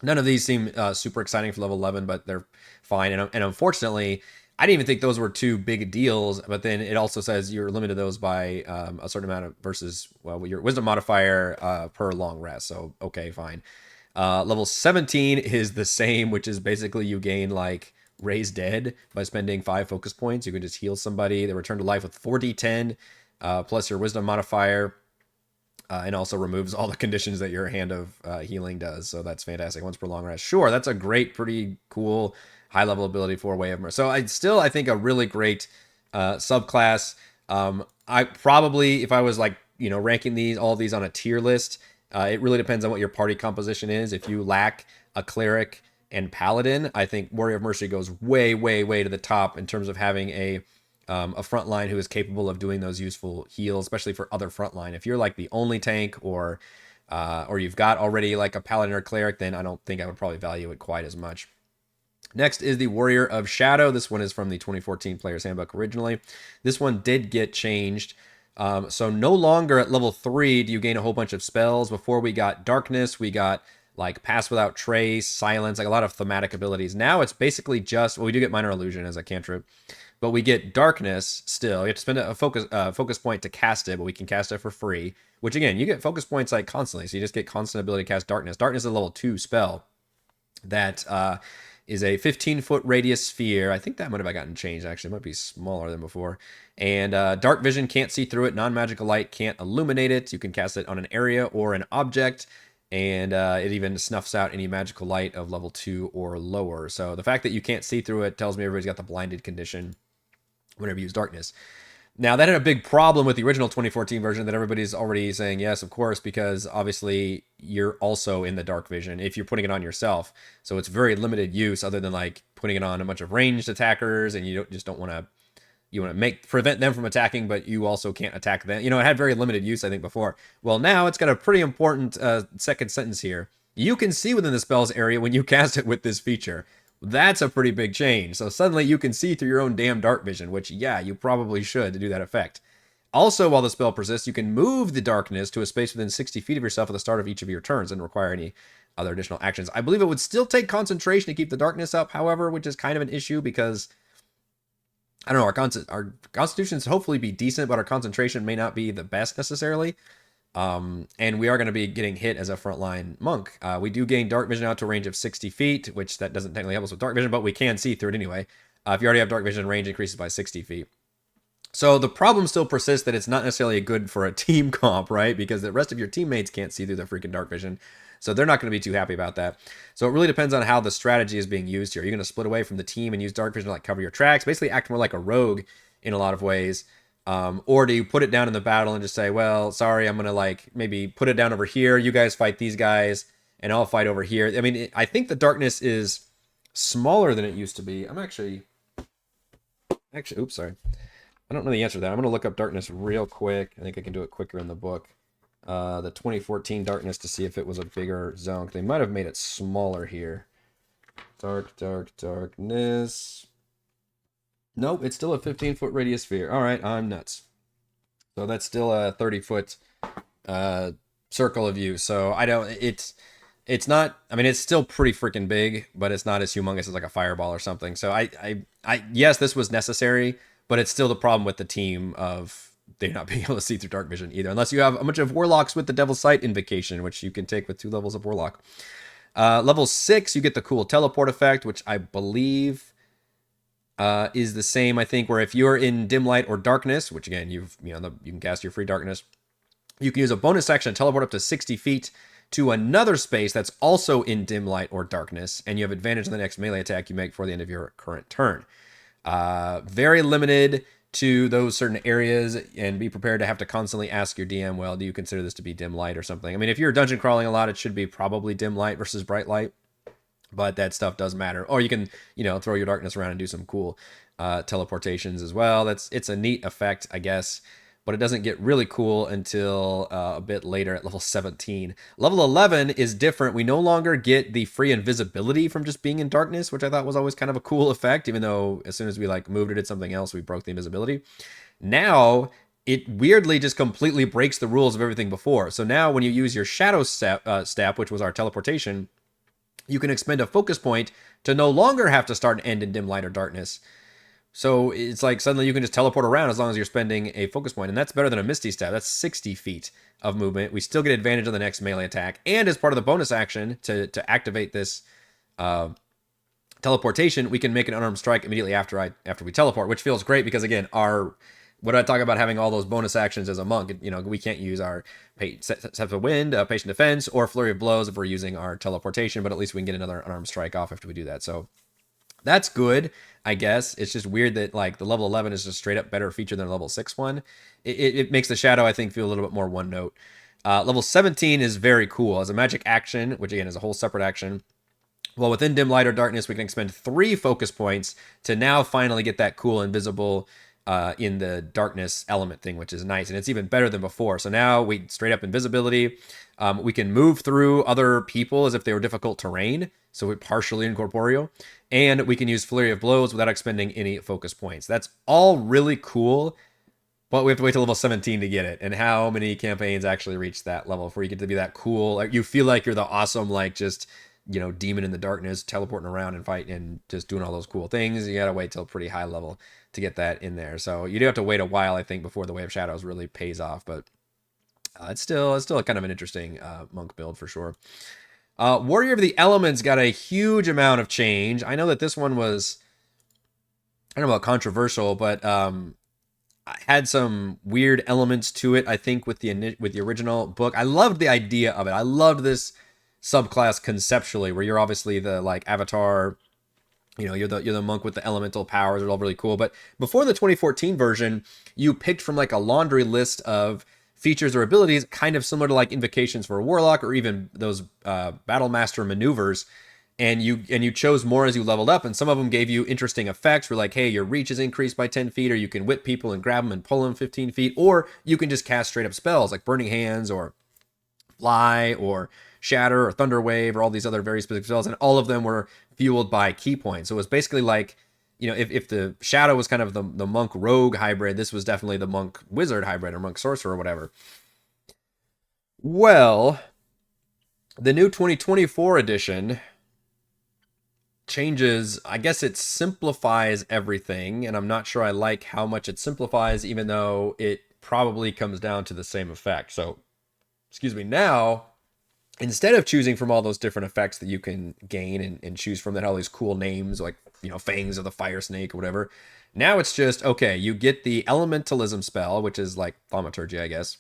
None of these seem super exciting for level 11, but they're fine. And unfortunately, I didn't even think those were 2 big deals, but then it also says you're limited those by a certain amount of versus, well, your wisdom modifier per long rest. So, okay, fine. Level 17 is the same, which is basically you gain like Raise Dead by spending 5 focus points. You can just heal somebody. They return to life with 4d10 plus your wisdom modifier. And also removes all the conditions that your Hand of Healing does. So that's fantastic. Once per long rest. Sure, that's a great, pretty cool high-level ability for Way of Mercy. So I think a really great subclass. I probably, if I was like, ranking all of these on a tier list, it really depends on what your party composition is. If you lack a cleric and paladin, I think Warrior of Mercy goes way, way, way to the top in terms of having a frontline who is capable of doing those useful heals, especially for other frontline. If you're like the only tank or you've got already like a paladin or cleric, then I don't think I would probably value it quite as much. Next is the Warrior of Shadow. This one is from the 2014 Player's Handbook originally. This one did get changed. So no longer at level 3 do you gain a whole bunch of spells. Before we got Darkness, we got like Pass Without Trace, Silence, like a lot of thematic abilities. Now it's basically just, well, we do get Minor Illusion as a cantrip, but we get Darkness still. You have to spend a focus point to cast it, but we can cast it for free, which again, you get focus points like constantly. So you just get constant ability to cast Darkness. Darkness is a level 2 spell that is a 15-foot radius sphere. I think that might have gotten changed, actually. It might be smaller than before. And Dark Vision can't see through it. Non-magical light can't illuminate it. You can cast it on an area or an object. And it even snuffs out any magical light of level 2 or lower. So the fact that you can't see through it tells me everybody's got the blinded condition whenever you use Darkness. Now, that had a big problem with the original 2014 version that everybody's already saying, yes, of course, because obviously you're also in the dark vision if you're putting it on yourself. So it's very limited use other than like putting it on a bunch of ranged attackers, and you don't want to, you want to prevent them from attacking, but you also can't attack them. It had very limited use, I think, before. Well, now it's got a pretty important second sentence here. You can see within the spell's area when you cast it with this feature. That's a pretty big change. So suddenly you can see through your own damn dark vision, which, yeah, you probably should to do that effect. Also, while the spell persists, you can move the darkness to a space within 60 feet of yourself at the start of each of your turns and require any other additional actions. I believe it would still take concentration to keep the darkness up, however, which is kind of an issue because I don't know, our constitutions hopefully be decent, but our concentration may not be the best necessarily. And we are going to be getting hit as a frontline monk. We do gain dark vision out to a range of 60 feet, which that doesn't technically help us with dark vision, but we can see through it anyway. If you already have dark vision, range increases by 60 feet. So the problem still persists that it's not necessarily good for a team comp, right? Because the rest of your teammates can't see through the freaking dark vision. So they're not going to be too happy about that. So it really depends on how the strategy is being used here. Are you going to split away from the team and use dark vision to like cover your tracks? Basically act more like a rogue in a lot of ways. Or do you put it down in the battle and just say, well, sorry, I'm going to like maybe put it down over here. You guys fight these guys and I'll fight over here. I mean, I think the darkness is smaller than it used to be. I'm actually, oops, sorry. I don't know the answer to that. I'm going to look up darkness real quick. I think I can do it quicker in the book. The 2014 darkness to see if it was a bigger zone. They might have made it smaller here. Darkness. Nope, it's still a 15-foot radius sphere. All right, I'm nuts. So that's still a 30-foot circle of view. So I don't. It's not. I mean, it's still pretty freaking big, but it's not as humongous as like a fireball or something. So I yes, this was necessary. But it's still the problem with the team of they not being able to see through dark vision either, unless you have a bunch of warlocks with the Devil's Sight invocation, which you can take with 2 levels of warlock. Level 6, you get the cool teleport effect, which I believe is the same. I think where if you're in dim light or darkness, which again you can cast your free darkness, you can use a bonus action to teleport up to 60 feet to another space that's also in dim light or darkness, and you have advantage on the next melee attack you make before the end of your current turn. Very limited to those certain areas, and be prepared to have to constantly ask your DM, well, do you consider this to be dim light or something? I mean, if you're dungeon crawling a lot, it should be probably dim light versus bright light, but that stuff does matter. Or you can, throw your darkness around and do some cool teleportations as well. It's a neat effect, I guess, but it doesn't get really cool until a bit later at level 17. Level 11 is different. We no longer get the free invisibility from just being in darkness, which I thought was always kind of a cool effect, even though as soon as we like moved or did something else, we broke the invisibility. Now, it weirdly just completely breaks the rules of everything before. So now when you use your shadow step, which was our teleportation, you can expend a focus point to no longer have to start and end in dim light or darkness. So it's like suddenly you can just teleport around as long as you're spending a focus point. And that's better than a Misty Step. That's 60 feet of movement. We still get advantage on the next melee attack. And as part of the bonus action to activate this teleportation, we can make an unarmed strike immediately after we teleport, which feels great because, again, what I talk about having all those bonus actions as a monk, we can't use our Steps of Wind, Patient Defense, or Flurry of Blows if we're using our teleportation, but at least we can get another unarmed strike off after we do that. So that's good, I guess. It's just weird that like the level 11 is just straight up better feature than a level 6 one. It makes the shadow, I think, feel a little bit more one note. Level 17 is very cool. As a magic action, which again is a whole separate action, well, within dim light or darkness, we can expend 3 focus points to now finally get that cool invisible in the darkness element thing, which is nice. And it's even better than before. So now we straight up invisibility. We can move through other people as if they were difficult terrain. So we're partially incorporeal. And we can use Flurry of Blows without expending any focus points. That's all really cool. But we have to wait till level 17 to get it. And how many campaigns actually reach that level before you get to be that cool? Like you feel like you're the awesome, like just, demon in the darkness, teleporting around and fighting and just doing all those cool things. You gotta wait till pretty high level to get that in there. So you do have to wait a while, I think, before the Way of Shadows really pays off. But it's still kind of an interesting monk build for sure. Warrior of the Elements got a huge amount of change. I know that this one was, I don't know about controversial, but had some weird elements to it. I think with the original book, I loved the idea of it. I loved this subclass conceptually, where you're obviously the like avatar. You're the monk with the elemental powers. It's all really cool. But before the 2014 version, you picked from like a laundry list of features or abilities, kind of similar to like invocations for a warlock or even those battle master maneuvers. And you chose more as you leveled up, and some of them gave you interesting effects. Where like, hey, your reach is increased by 10 feet, or you can whip people and grab them and pull them 15 feet, or you can just cast straight up spells like Burning Hands or Fly or Shatter or Thunder Wave or all these other very specific spells, and all of them were fueled by key points. So it was basically like, if the Shadow was kind of the monk rogue hybrid, this was definitely the monk wizard hybrid or monk sorcerer or whatever. Well, the new 2024 edition changes, I guess it simplifies everything, and I'm not sure I like how much it simplifies, even though it probably comes down to the same effect. So, excuse me, now, instead of choosing from all those different effects that you can gain and choose from that all these cool names, like, you know, Fangs of the Fire Snake or whatever, now it's just, okay, you get the Elementalism spell, which is like Thaumaturgy, I guess.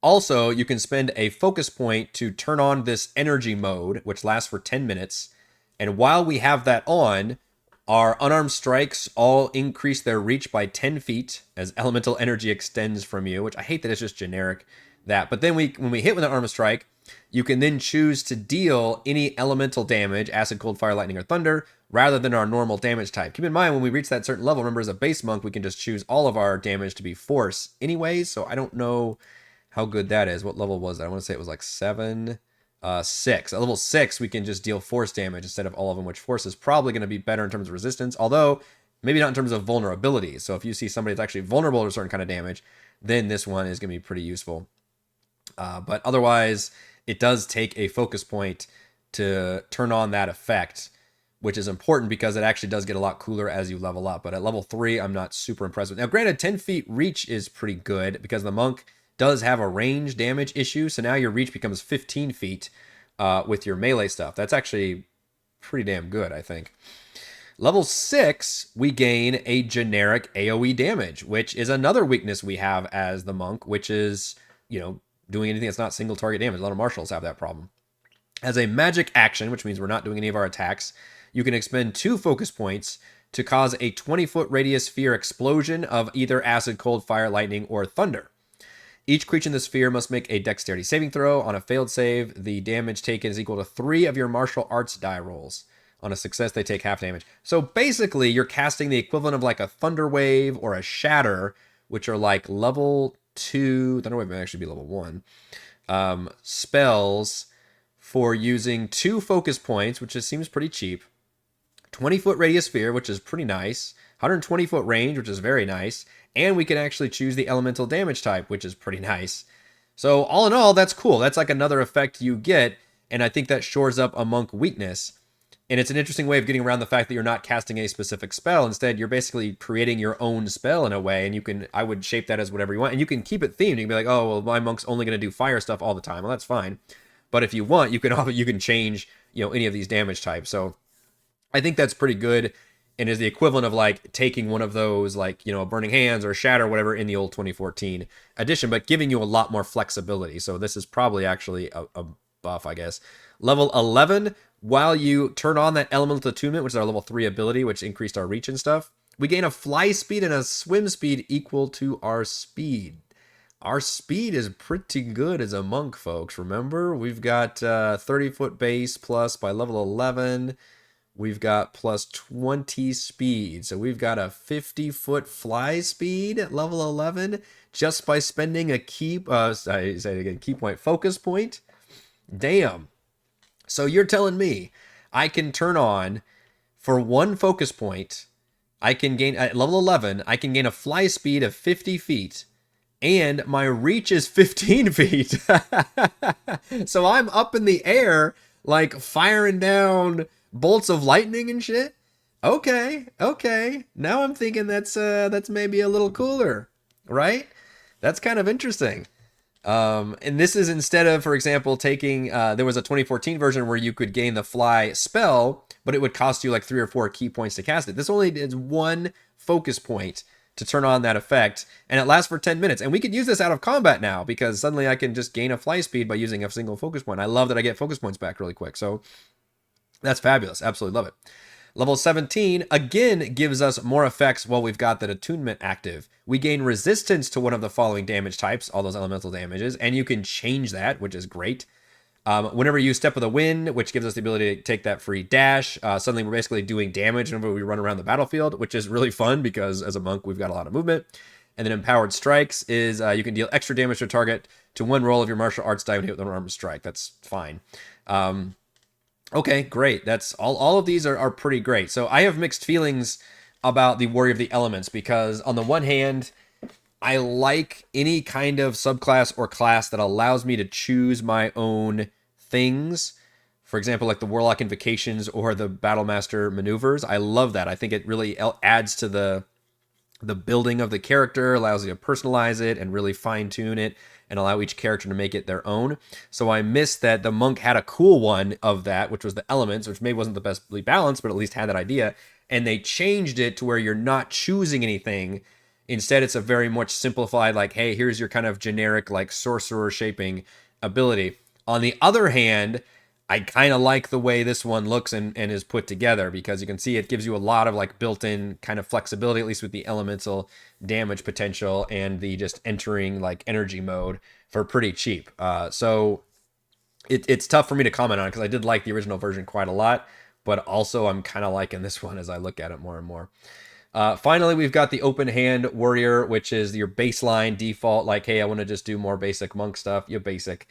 Also, you can spend a focus point to turn on this energy mode, which lasts for 10 minutes. And while we have that on, our unarmed strikes all increase their reach by 10 feet as elemental energy extends from you, which I hate that it's just generic that. But then when we hit with an armed strike, you can then choose to deal any elemental damage, acid, cold, fire, lightning, or thunder, rather than our normal damage type. Keep in mind, when we reach that certain level, remember as a base monk, we can just choose all of our damage to be force anyways. So I don't know how good that is. What level was that? I want to say it was like 7, 6. At level 6, we can just deal force damage instead of all of them, which force is probably going to be better in terms of resistance, although maybe not in terms of vulnerability. So if you see somebody that's actually vulnerable to a certain kind of damage, then this one is going to be pretty useful. But otherwise, it does take a focus point to turn on that effect, which is important because it actually does get a lot cooler as you level up. But at level 3, I'm not super impressed with. Now, granted, 10 feet reach is pretty good because the monk does have a range damage issue. So now your reach becomes 15 feet with your melee stuff. That's actually pretty damn good, I think. Level 6, we gain a generic AoE damage, which is another weakness we have as the monk, which is, you know, doing anything that's not single target damage. A lot of martials have that problem. As a magic action, which means we're not doing any of our attacks, you can expend 2 focus points to cause a 20-foot radius sphere explosion of either acid, cold, fire, lightning, or thunder. Each creature in the sphere must make a dexterity saving throw. On a failed save, the damage taken is equal to 3 of your martial arts die rolls. On a success, they take half damage. So basically, you're casting the equivalent of like a Thunder Wave or a Shatter, which are like level 2, Thunder Wave may actually be level 1, spells for using 2 focus points, which just seems pretty cheap. 20-foot radius sphere, which is pretty nice. 120-foot range, which is very nice. And we can actually choose the elemental damage type, which is pretty nice. So all in all, that's cool. That's like another effect you get, and I think that shores up a monk weakness. And it's an interesting way of getting around the fact that you're not casting a specific spell. Instead, you're basically creating your own spell in a way, and you can, I would shape that as whatever you want. And you can keep it themed. You can be like, oh, well, my monk's only going to do fire stuff all the time. Well, that's fine. But if you want, you can change, you know, any of these damage types. So I think that's pretty good, and is the equivalent of like taking one of those, like, you know, a Burning Hands or a Shatter or whatever in the old 2014 edition, but giving you a lot more flexibility. So this is probably actually a buff, I guess. Level 11, while you turn on that Elemental Attunement, which is our level 3 ability, which increased our reach and stuff, we gain a fly speed and a swim speed equal to our speed. Our speed is pretty good as a monk, folks. Remember, we've got 30-foot base plus by level 11. We've got plus 20 speed. So we've got a 50-foot fly speed at level 11 just by spending a key point, focus point. Damn. So you're telling me I can turn on for 1 focus point, I can gain at level 11, I can gain a fly speed of 50 feet and my reach is 15 feet. So I'm up in the air like firing down bolts of lightning and shit. Okay. Now I'm thinking that's maybe a little cooler, right? That's kind of interesting. And this is instead of, for example, taking, there was a 2014 version where you could gain the fly spell, but it would cost you like 3 or 4 key points to cast it. This only is 1 focus point to turn on that effect, and it lasts for 10 minutes. And we could use this out of combat now because suddenly I can just gain a fly speed by using a single focus point. I love that I get focus points back really quick. So that's fabulous. Absolutely love it. Level 17, again, gives us more effects while we've got that attunement active. We gain resistance to one of the following damage types, all those elemental damages, and you can change that, which is great. Whenever you Step of the Wind, which gives us the ability to take that free dash, suddenly we're basically doing damage whenever we run around the battlefield, which is really fun because as a monk, we've got a lot of movement. And then Empowered Strikes is you can deal extra damage to a target to 1 roll of your martial arts die when hit with an armed strike. That's fine. Okay, great. That's all of these are pretty great. So I have mixed feelings about the Warrior of the Elements because on the one hand, I like any kind of subclass or class that allows me to choose my own things For example, like the Warlock Invocations or the Battlemaster maneuvers. I love that. I think it really adds to the building of the character, allows you to personalize it and really fine tune it and allow each character to make it their own. So I missed that the monk had a cool one of that, which was the elements, which maybe wasn't the bestly balanced, but at least had that idea. And they changed it to where you're not choosing anything. Instead, it's a very much simplified, like, hey, here's your kind of generic, like, sorcerer shaping ability. On the other hand, I kind of like the way this one looks and is put together, because you can see it gives you a lot of like built-in kind of flexibility, at least with the elemental damage potential and the just entering like energy mode for pretty cheap. So it's tough for me to comment on because I did like the original version quite a lot, but also I'm kind of liking this one as I look at it more and more. Finally, we've got the open hand warrior, which is your baseline default. Like, hey, I want to just do more basic monk stuff. You basic.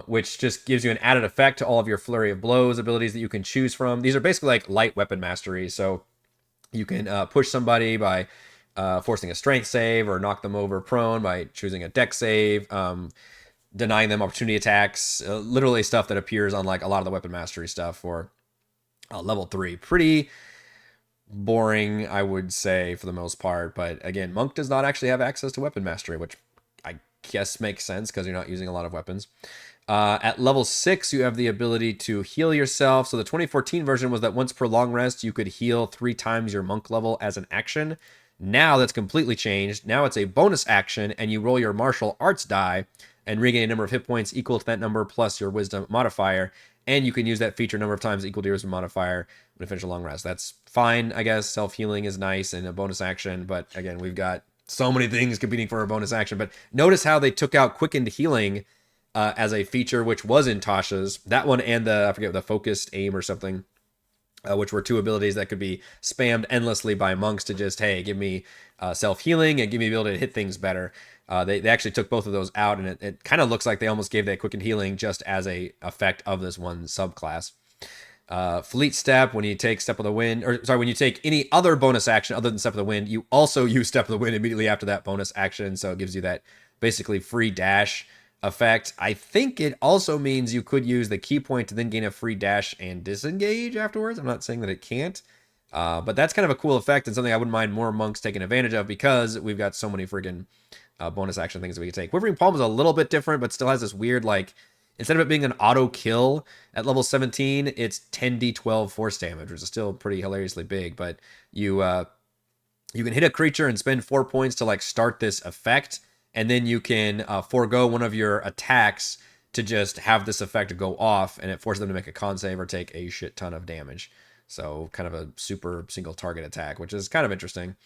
Which just gives you an added effect to all of your flurry of blows abilities that you can choose from. These are basically like light weapon mastery, so you can push somebody by forcing a strength save or knock them over prone by choosing a dex save, denying them opportunity attacks, literally stuff that appears on like a lot of the weapon mastery stuff for level 3. Pretty boring, I would say, for the most part, but again, Monk does not actually have access to weapon mastery, which I guess makes sense because you're not using a lot of weapons. At level 6, you have the ability to heal yourself. So the 2014 version was that once per long rest, you could heal 3 times your monk level as an action. Now that's completely changed. Now it's a bonus action, and you roll your martial arts die and regain a number of hit points equal to that number plus your wisdom modifier. And you can use that feature a number of times equal to your wisdom modifier when you finish a long rest. That's fine, I guess. Self-healing is nice and a bonus action, but again, we've got so many things competing for a bonus action. But notice how they took out quickened healing as a feature, which was in Tasha's. That one and I forget, the focused aim or something, which were 2 abilities that could be spammed endlessly by monks to just, hey, give me self-healing and give me the ability to hit things better. They actually took both of those out, and it kind of looks like they almost gave that quickened healing just as a effect of this one subclass. Fleet Step, when you take Step of the Wind, or sorry, when you take any other bonus action other than Step of the Wind, you also use Step of the Wind immediately after that bonus action, so it gives you that basically free dash effect. I think it also means you could use the key point to then gain a free dash and disengage afterwards. I'm not saying that it can't, but that's kind of a cool effect and something I wouldn't mind more monks taking advantage of because we've got so many friggin' bonus action things that we can take. Quivering Palm is a little bit different, but still has this weird, like, instead of it being an auto kill at level 17, it's 10d12 force damage, which is still pretty hilariously big, but you can hit a creature and spend 4 points to like start this effect, and then you can forego one of your attacks to just have this effect go off, and it forces them to make a con save or take a shit ton of damage. So kind of a super single target attack, which is kind of interesting.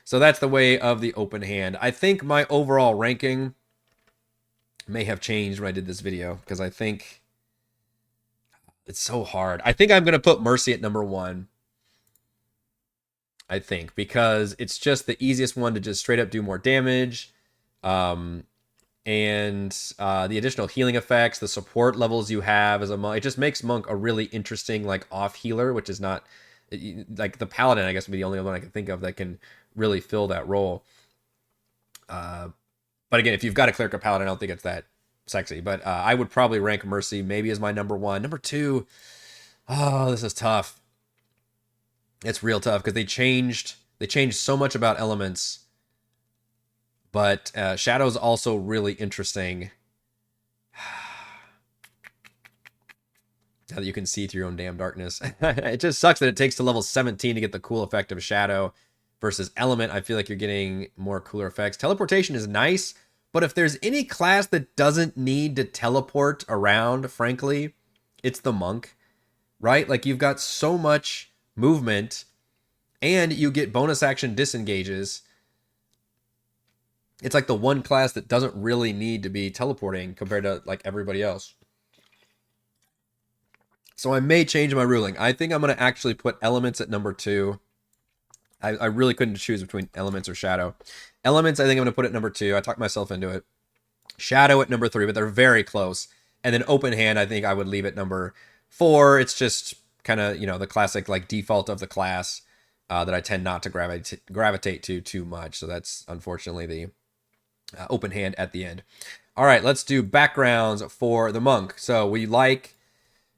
So that's the way of the open hand. I think my overall ranking may have changed when I did this video because I think it's so hard. I think I'm going to put Mercy at number 1. I think because it's just the easiest one to just straight up do more damage. And the additional healing effects, the support levels you have as a monk, it just makes monk a really interesting like off healer, which is not like the paladin, I guess, would be the only one I can think of that can really fill that role. But again, if you've got a cleric or paladin, I don't think it's that sexy. But I would probably rank Mercy maybe as my number 1. Number 2, oh, this is tough. It's real tough because they changed so much about elements. But Shadow's also really interesting. Now that you can see through your own damn darkness. It just sucks that it takes to level 17 to get the cool effect of Shadow versus Element. I feel like you're getting more cooler effects. Teleportation is nice, but if there's any class that doesn't need to teleport around, frankly, it's the Monk, right? Like you've got so much movement and you get bonus action disengages. It's like the one class that doesn't really need to be teleporting compared to like everybody else. So I may change my ruling. I think I'm going to actually put Elements at number 2. I really couldn't choose between Elements or Shadow. Elements, I think I'm going to put at number 2. I talked myself into it. Shadow at number 3, but they're very close. And then Open Hand, I think I would leave at number 4. It's just kind of, you know, the classic like default of the class that I tend not to gravitate to too much. So that's unfortunately the Open Hand at the end. All right, let's do backgrounds for the monk. So we like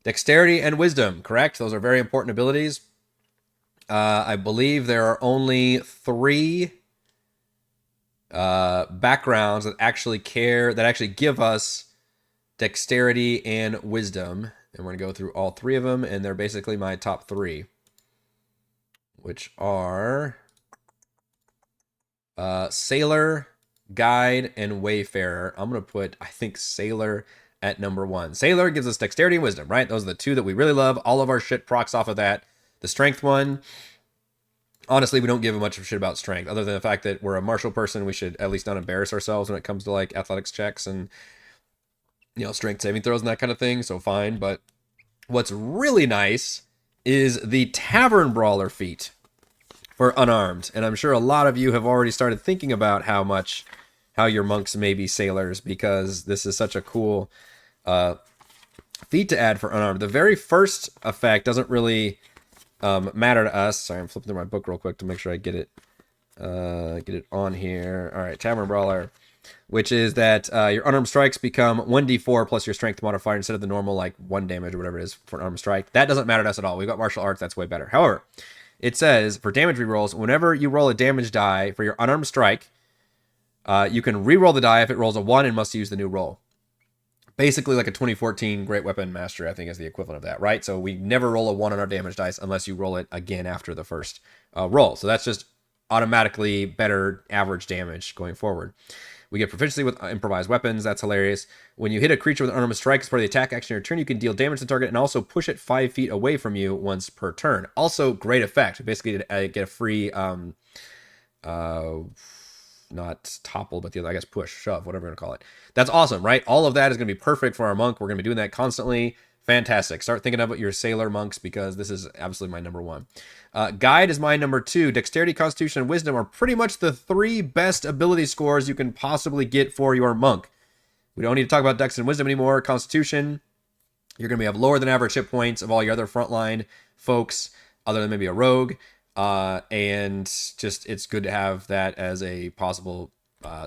Dexterity and wisdom, correct? Those are very important abilities. I believe there are only 3 backgrounds that actually give us dexterity and wisdom. And we're going to go through all 3 of them, and they're basically my top 3, which are Sailor, Guide, and Wayfarer. I'm going to put, I think, Sailor at number 1. Sailor gives us dexterity and wisdom, right? Those are the 2 that we really love. All of our shit procs off of that. The strength one, honestly, we don't give a much of shit about strength, other than the fact that we're a martial person. We should at least not embarrass ourselves when it comes to like athletics checks and, you know, strength saving throws and that kind of thing. So fine. But what's really nice is the Tavern Brawler feat for unarmed. And I'm sure a lot of you have already started thinking about how your monks may be sailors, because this is such a cool feat to add for unarmed. The very first effect doesn't really matter to us. Sorry, I'm flipping through my book real quick to make sure I get it on here. All right, Tavern Brawler, which is that your unarmed strikes become 1d4 plus your strength modifier instead of the normal like 1 damage or whatever it is for an unarmed strike. That doesn't matter to us at all. We've got martial arts, that's way better. However, it says for damage rerolls, whenever you roll a damage die for your unarmed strike, you can reroll the die if it rolls a 1 and must use the new roll. Basically like a 2014 Great Weapon Mastery, I think, is the equivalent of that, right? So we never roll a 1 on our damage dice unless you roll it again after the first roll. So that's just automatically better average damage going forward. We get proficiency with improvised weapons. That's hilarious. When you hit a creature with an unarmed strike as part of the attack action of your turn, you can deal damage to the target and also push it 5 feet away from you once per turn. Also, great effect. Basically, get a free not topple, but the other, I guess, push, shove, whatever you're going to call it. That's awesome, right? All of that is going to be perfect for our monk. We're going to be doing that constantly. Fantastic. Start thinking about your sailor monks, because this is absolutely my number 1. Guide is my number 2. Dexterity, Constitution, and Wisdom are pretty much the 3 best ability scores you can possibly get for your monk. We don't need to talk about Dex and Wisdom anymore. Constitution, you're going to have lower than average hit points of all your other frontline folks, other than maybe a rogue. And just, it's good to have that as a possible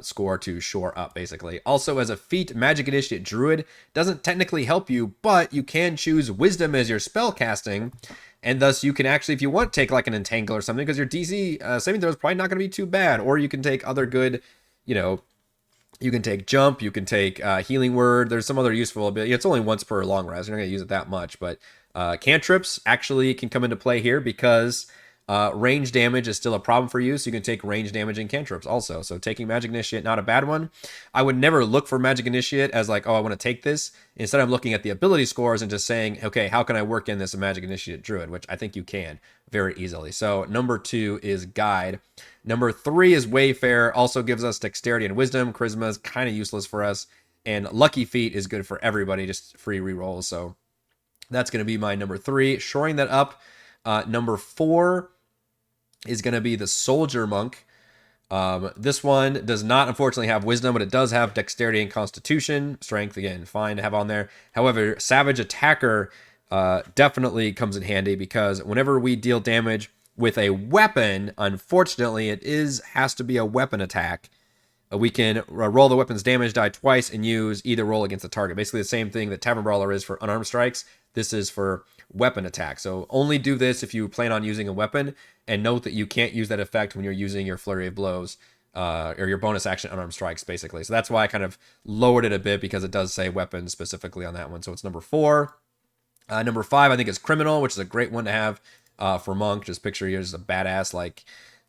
score to shore up, basically. Also, as a feat, Magic Initiate Druid doesn't technically help you, but you can choose Wisdom as your spell casting, and thus you can actually, if you want, take like an Entangle or something, because your DC saving throw is probably not going to be too bad. Or you can take other good, you know, you can take Jump, you can take Healing Word. There's some other useful ability. It's only once per long rest. You're not going to use it that much, but cantrips actually can come into play here, because range damage is still a problem for you, so you can take range damage and cantrips also. So taking Magic Initiate, not a bad one. I would never look for Magic Initiate as like, oh, I want to take this. Instead, I'm looking at the ability scores and just saying, okay, how can I work in this Magic Initiate Druid, which I think you can very easily. So number 2 is Guide. Number 3 is Wayfarer, also gives us Dexterity and Wisdom. Charisma is kind of useless for us. And Lucky Feet is good for everybody, just free rerolls. So that's going to be my number 3. Shoring that up, number 4 is going to be the Soldier Monk. This one does not, unfortunately, have Wisdom, but it does have Dexterity and Constitution. Strength, again, fine to have on there. However, Savage Attacker definitely comes in handy, because whenever we deal damage with a weapon, unfortunately, has to be a weapon attack. We can roll the weapon's damage die twice and use either roll against the target. Basically the same thing that Tavern Brawler is for unarmed strikes. This is for weapon attack. So only do this if you plan on using a weapon, and note that you can't use that effect when you're using your Flurry of Blows or your bonus action unarmed strikes, basically. So that's why I kind of lowered it a bit, because it does say weapon specifically on that one. So it's number 4. Number 5, I think, is Criminal, which is a great one to have for monk. Just picture you as a badass, like,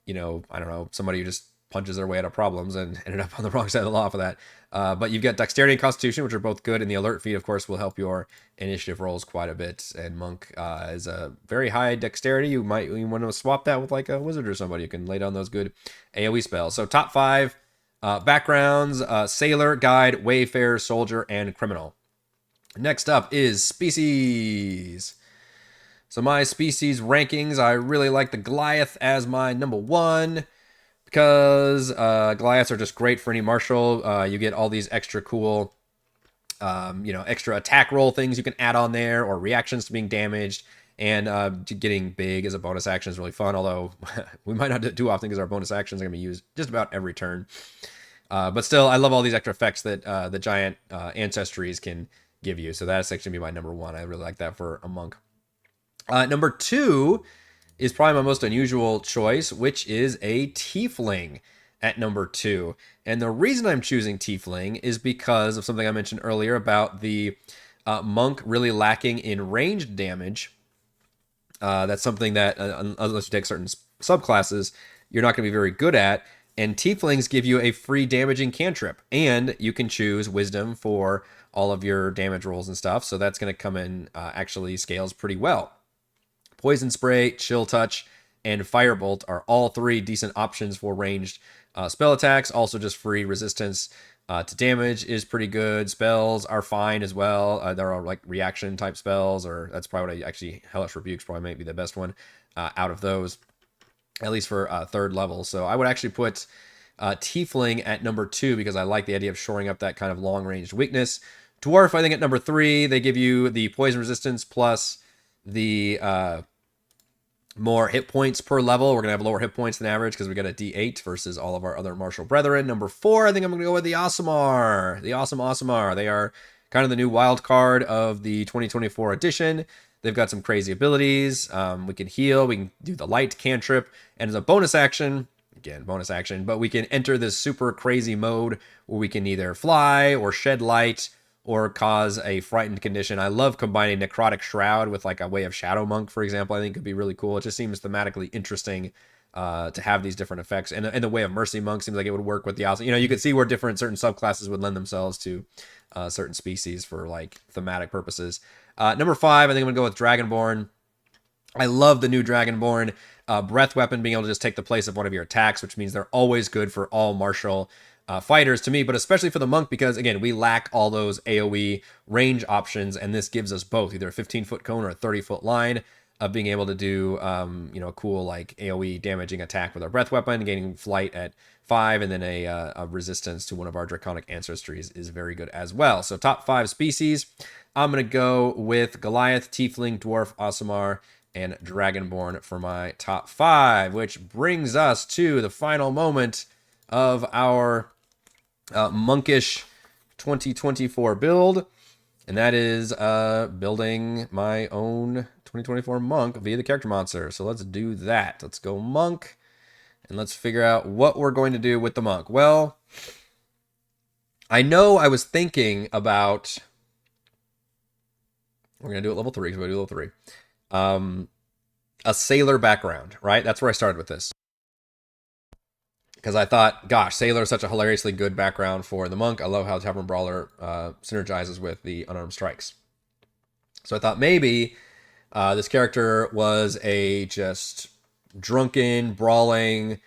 you know, I don't know, somebody who just punches their way out of problems and ended up on the wrong side of the law for that. But you've got Dexterity and Constitution, which are both good, and the Alert feat, of course, will help your initiative rolls quite a bit. And Monk is a very high Dexterity. You want to swap that with like a Wizard or somebody. You can lay down those good AoE spells. So top 5 backgrounds: Sailor, Guide, Wayfarer, Soldier, and Criminal. Next up is Species. So my species rankings, I really like the Goliath as my number 1. Because Goliaths are just great for any martial. You get all these extra cool, extra attack roll things you can add on there, or reactions to being damaged. And getting big as a bonus action is really fun, although we might not do it too often, because our bonus actions are going to be used just about every turn. But still, I love all these extra effects that the giant ancestries can give you. So that's actually be my number one. I really like that for a monk. Number two is probably my most unusual choice, which is a tiefling at number two. And the reason I'm choosing tiefling is because of something I mentioned earlier about the monk really lacking in ranged damage. That's something that, unless you take certain subclasses, you're not going to be very good at. And tieflings give you a free damaging cantrip, and you can choose wisdom for all of your damage rolls and stuff. So that's going to come in, actually scales pretty well. Poison Spray, Chill Touch, and Firebolt are all three decent options for ranged spell attacks. Also, just free resistance to damage is pretty good. Spells are fine as well. There are like reaction type spells, or that's probably what Hellish Rebuke's probably might be the best one out of those, at least for third level. So I would actually put Tiefling at number two because I like the idea of shoring up that kind of long ranged weakness. Dwarf, I think, at number three, they give you the poison resistance plus the more hit points per level. We're going to have lower hit points than average because we got a D8 versus all of our other martial brethren. Number four, I think I'm going to go with the Aasimar. The awesome Aasimar. They are kind of the new wild card of the 2024 edition. They've got some crazy abilities. We can heal. We can do the light cantrip. And as a bonus action, again, bonus action, but we can enter this super crazy mode where we can either fly or shed light or cause a frightened condition. I love combining Necrotic Shroud with like a Way of Shadow Monk, for example. I think could be really cool. It just seems thematically interesting to have these different effects. And the Way of Mercy Monk seems like it would work with the Alpha. You could see where certain subclasses would lend themselves to certain species for like thematic purposes. Number five, I think I'm going to go with Dragonborn. I love the new Dragonborn breath weapon being able to just take the place of one of your attacks, which means they're always good for all martial fighters to me, but especially for the monk because, again, we lack all those AoE range options, and this gives us both, either a 15-foot cone or a 30-foot line of being able to do, a cool like AoE damaging attack with our breath weapon, gaining flight at 5, and then a resistance to one of our draconic ancestries is very good as well. So top 5 species, I'm going to go with Goliath, Tiefling, Dwarf, Aasimar, and Dragonborn for my top 5, which brings us to the final moment of our monkish 2024 build, and that is building my own 2024 monk via the character monster. So let's do that. Let's go monk, and let's figure out what we're going to do with the monk. Well, I know I was thinking about, we're going to do it level 3, because we're going to do level 3. A sailor background, right? That's where I started with this. Because I thought, gosh, Sailor is such a hilariously good background for the monk. I love how Tavern Brawler synergizes with the unarmed strikes. So I thought maybe this character was a just drunken, brawling,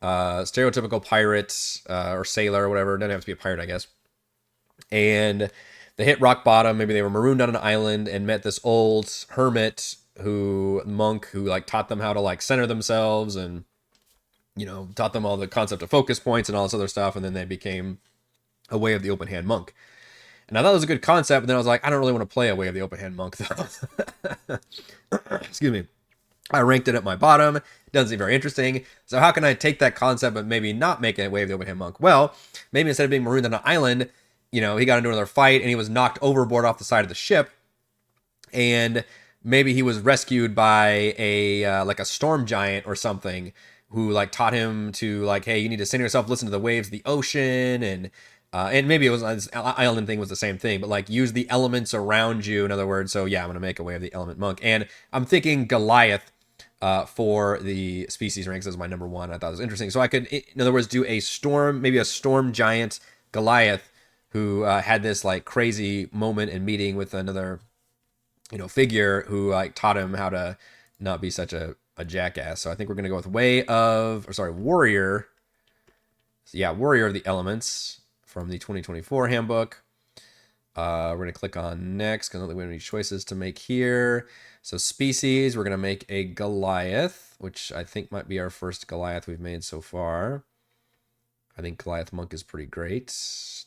stereotypical pirate or sailor or whatever. It doesn't have to be a pirate, I guess. And they hit rock bottom. Maybe they were marooned on an island and met this old hermit monk who like taught them how to like center themselves and taught them all the concept of focus points and all this other stuff, and then they became a Way of the Open Hand Monk. And I thought it was a good concept, but then I was like, I don't really want to play a Way of the Open Hand Monk, though. Excuse me. I ranked it at my bottom. It doesn't seem very interesting. So how can I take that concept but maybe not make it a Way of the Open Hand Monk? Well, maybe instead of being marooned on an island, he got into another fight and he was knocked overboard off the side of the ship. And maybe he was rescued by a storm giant or something, who like taught him to like, hey, you need to center yourself, listen to the waves of the ocean, and maybe it was this island thing was the same thing, but like use the elements around you. In other words, so yeah, I'm gonna make a Way of the Element Monk, and I'm thinking Goliath for the species ranks as my number one. I thought it was interesting, so I could, in other words, do a storm giant Goliath who had this like crazy moment and meeting with another figure who like taught him how to not be such a jackass. So I think we're going to go with Warrior. Yeah, Warrior of the Elements from the 2024 Handbook. We're going to click on next because I don't think we have any choices to make here. So species, we're going to make a Goliath, which I think might be our first Goliath we've made so far. I think Goliath Monk is pretty great.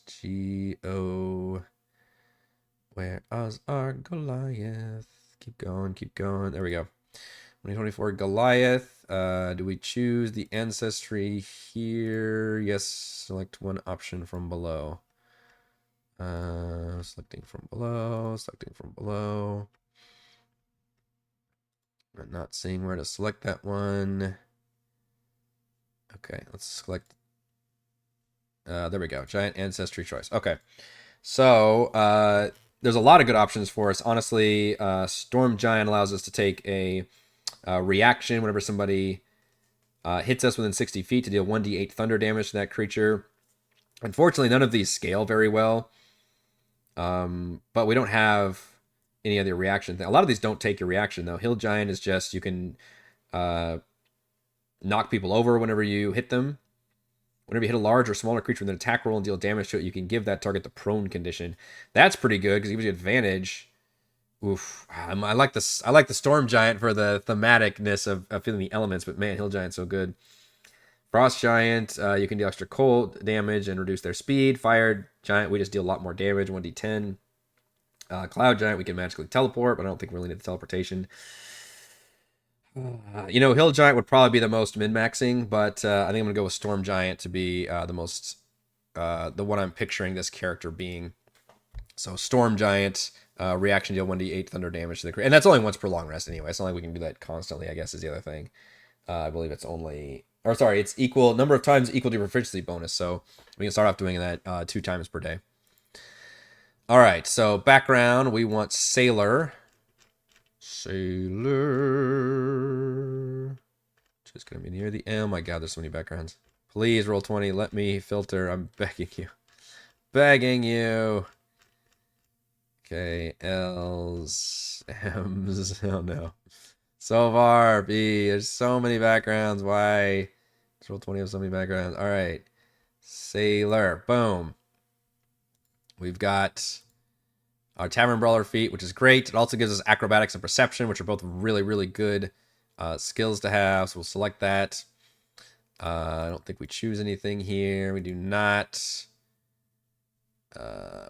G-O... Where is our Goliath? Keep going. There we go. 2024 Goliath. Do we choose the ancestry here? Yes, select one option from below. Selecting from below, selecting from below. I'm not seeing where to select that one. Okay, let's select. There we go. Giant ancestry choice. Okay. So there's a lot of good options for us. Honestly, Storm Giant allows us to take a reaction whenever somebody hits us within 60 feet to deal 1d8 thunder damage to that creature. Unfortunately, none of these scale very well. But we don't have any other reaction thing. A lot of these don't take your reaction, though. Hill Giant is just you can knock people over whenever you hit them. Whenever you hit a large or smaller creature with an attack roll and deal damage to it, you can give that target the prone condition. That's pretty good because it gives you advantage. Oof, I like this. I like the Storm Giant for the thematicness of feeling the elements, but man, Hill Giant's so good. Frost Giant, you can deal extra cold damage and reduce their speed. Fire Giant, we just deal a lot more damage, 1d10. Cloud Giant, we can magically teleport, but I don't think we really need the teleportation. Hill Giant would probably be the most min-maxing, but I think I'm going to go with Storm Giant to be the most, the one I'm picturing this character being. So Storm Giant, reaction deal 1d8 thunder damage to the creature. And that's only once per long rest anyway. It's not like we can do that constantly, I guess is the other thing. I believe it's only, or sorry, it's equal, number of times equal to proficiency bonus. So we can start off doing that 2 times per day. All right, so background, we want Sailor. Sailor. Just gonna be near the M. Oh my god, there's so many backgrounds. Please roll 20. Let me filter. I'm begging you. Begging you. Okay, L's, M's. Oh no. So far, B. There's so many backgrounds. Why? Let's roll 20 of so many backgrounds. All right. Sailor. Boom. We've got our Tavern Brawler feat, which is great. It also gives us acrobatics and perception, which are both really, really good skills to have. So we'll select that. I don't think we choose anything here. We do not.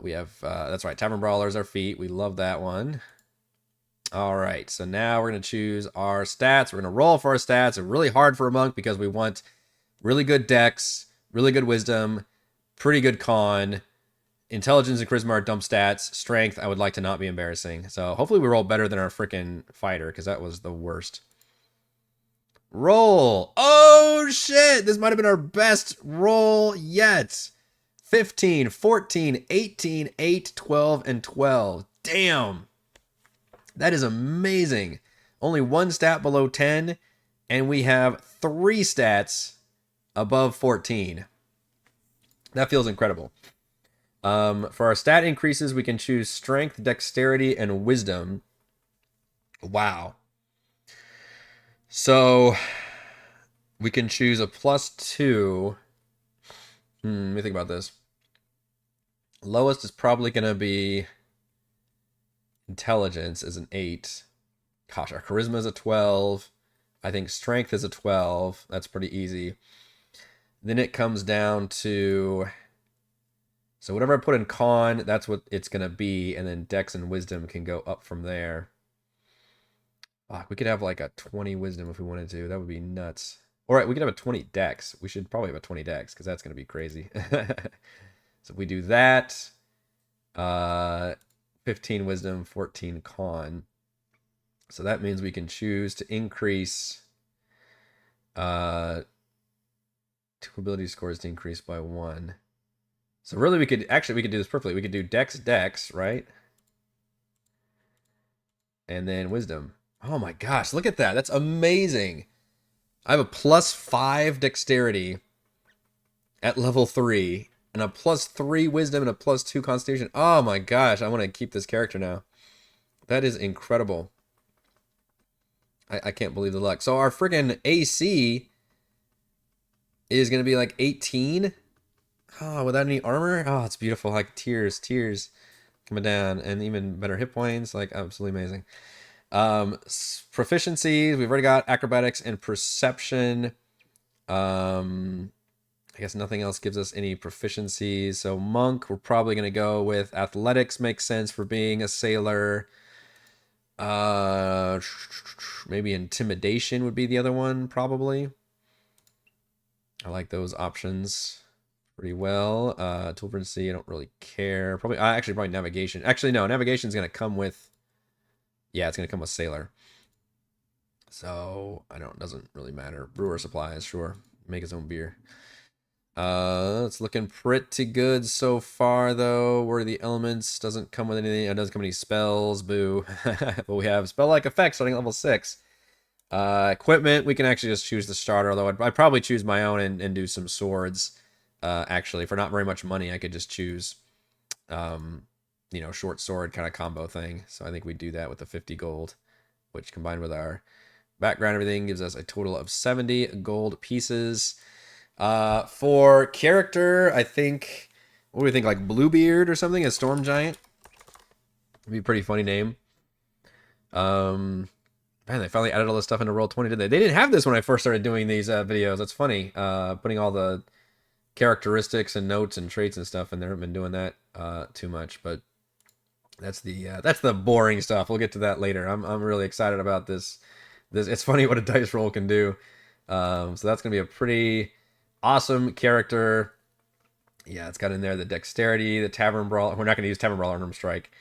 We have, that's right, Tavern Brawler is our feat. We love that one. All right, so now we're going to choose our stats. We're going to roll for our stats. It's really hard for a monk because we want really good dex, really good wisdom, pretty good con. Intelligence and charisma are dump stats. Strength, I would like to not be embarrassing. So hopefully we roll better than our freaking fighter because that was the worst. Roll. Oh, shit. This might have been our best roll yet. 15, 14, 18, 8, 12, and 12. Damn. That is amazing. Only one stat below 10, and we have 3 stats above 14. That feels incredible. For our stat increases, we can choose strength, dexterity, and wisdom. Wow. So we can choose a +2. Let me think about this. Lowest is probably going to be intelligence is an 8. Gosh, our charisma is a 12. I think strength is a 12. That's pretty easy. Then it comes down to, so whatever I put in con, that's what it's going to be. And then dex and wisdom can go up from there. We could have like a 20 wisdom if we wanted to. That would be nuts. All right, we could have a 20 dex. We should probably have a 20 dex because that's going to be crazy. So if we do that, 15 wisdom, 14 con. So that means we can choose to increase 2 ability scores to increase by 1. So really we could do this perfectly. We could do dex, right? And then wisdom. Oh my gosh, look at that. That's amazing. I have a +5 dexterity at level 3 and a +3 wisdom and a +2 constitution. Oh my gosh, I want to keep this character now. That is incredible. I can't believe the luck. So our friggin' AC is going to be like 18. Oh, without any armor? Oh, it's beautiful. Like tears coming down, and even better hit points. Like absolutely amazing. Proficiencies, we've already got acrobatics and perception. I guess nothing else gives us any proficiencies. So monk, we're probably going to go with athletics. Makes sense for being a sailor. Maybe intimidation would be the other one, probably. I like those options pretty well. Tool frequency, I don't really care. Probably, actually, probably navigation. Actually, no, navigation's gonna come with. Yeah, it's gonna come with sailor. So I don't. Doesn't really matter. Brewer supplies, sure. Make his own beer. It's looking pretty good so far, though. Where are the elements? Doesn't come with anything. It doesn't come with any spells. Boo. But we have spell-like effects starting at level 6. Equipment, we can actually just choose the starter, although I'd probably choose my own and do some swords. Actually, for not very much money, I could just choose, short sword kind of combo thing. So I think we do that with the 50 gold, which combined with our background, everything gives us a total of 70 gold pieces. For character, I think, what do we think, like Bluebeard or something, a storm giant? Would be a pretty funny name. Man, they finally added all this stuff into Roll20, did they? They didn't have this when I first started doing these videos. That's funny. Putting all the characteristics and notes and traits and stuff in there. I haven't been doing that too much, but that's the boring stuff. We'll get to that later. I'm really excited about this. It's funny what a dice roll can do. So that's gonna be a pretty awesome character. Yeah, it's got in there the dexterity, the tavern brawl. We're not gonna use tavern brawl or unarmed strike,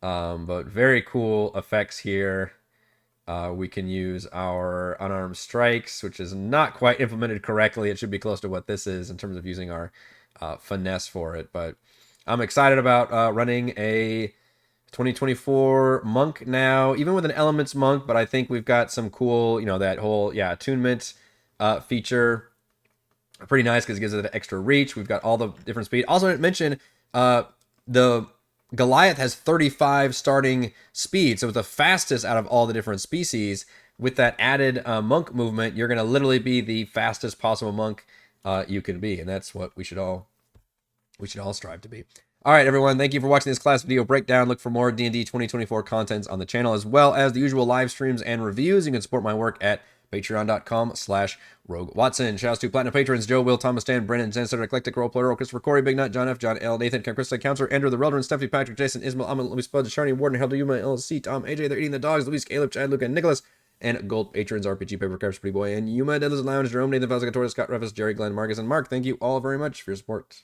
but very cool effects here. We can use our unarmed strikes, which is not quite implemented correctly. It should be close to what this is in terms of using our finesse for it. But I'm excited about running a 2024 monk now, even with an elements monk. But I think we've got some cool, that whole, attunement feature. Pretty nice because it gives it an extra reach. We've got all the different speed. Also, I didn't mention the Goliath has 35 starting speed, so it's the fastest out of all the different species. With that added monk movement, you're going to literally be the fastest possible monk you can be, and that's what we should all strive to be. All right, everyone, thank you for watching this class video breakdown. Look for more D&D 2024 contents on the channel, as well as the usual live streams and reviews. You can support my work at patreon.com/RogueWatson. Shouts to Platinum patrons Joe, Will, Thomas, Dan, Brennan, Zenster, Eclectic Roleplayer, Christopher, Corey, Big Nut, John F., John L., Nathan, Cam, Krista, Counselor, Andrew, The Reldron, Stephanie, Patrick, Jason, Ismail, Amin, Louis, Spud, Sharni, Warden, Helder, Yuma, LLC, Tom, AJ, They're Eating the Dogs, Luis, Caleb, Chad, Luca, and Nicholas, and Gold patrons RPG, Paper Caps, Pretty Boy, and Yuma, Deadless Lounge, Jerome, Nathan, Falsicator, Scott, Reffus, Jerry, Glenn, Marcus, and Mark. Thank you all very much for your support.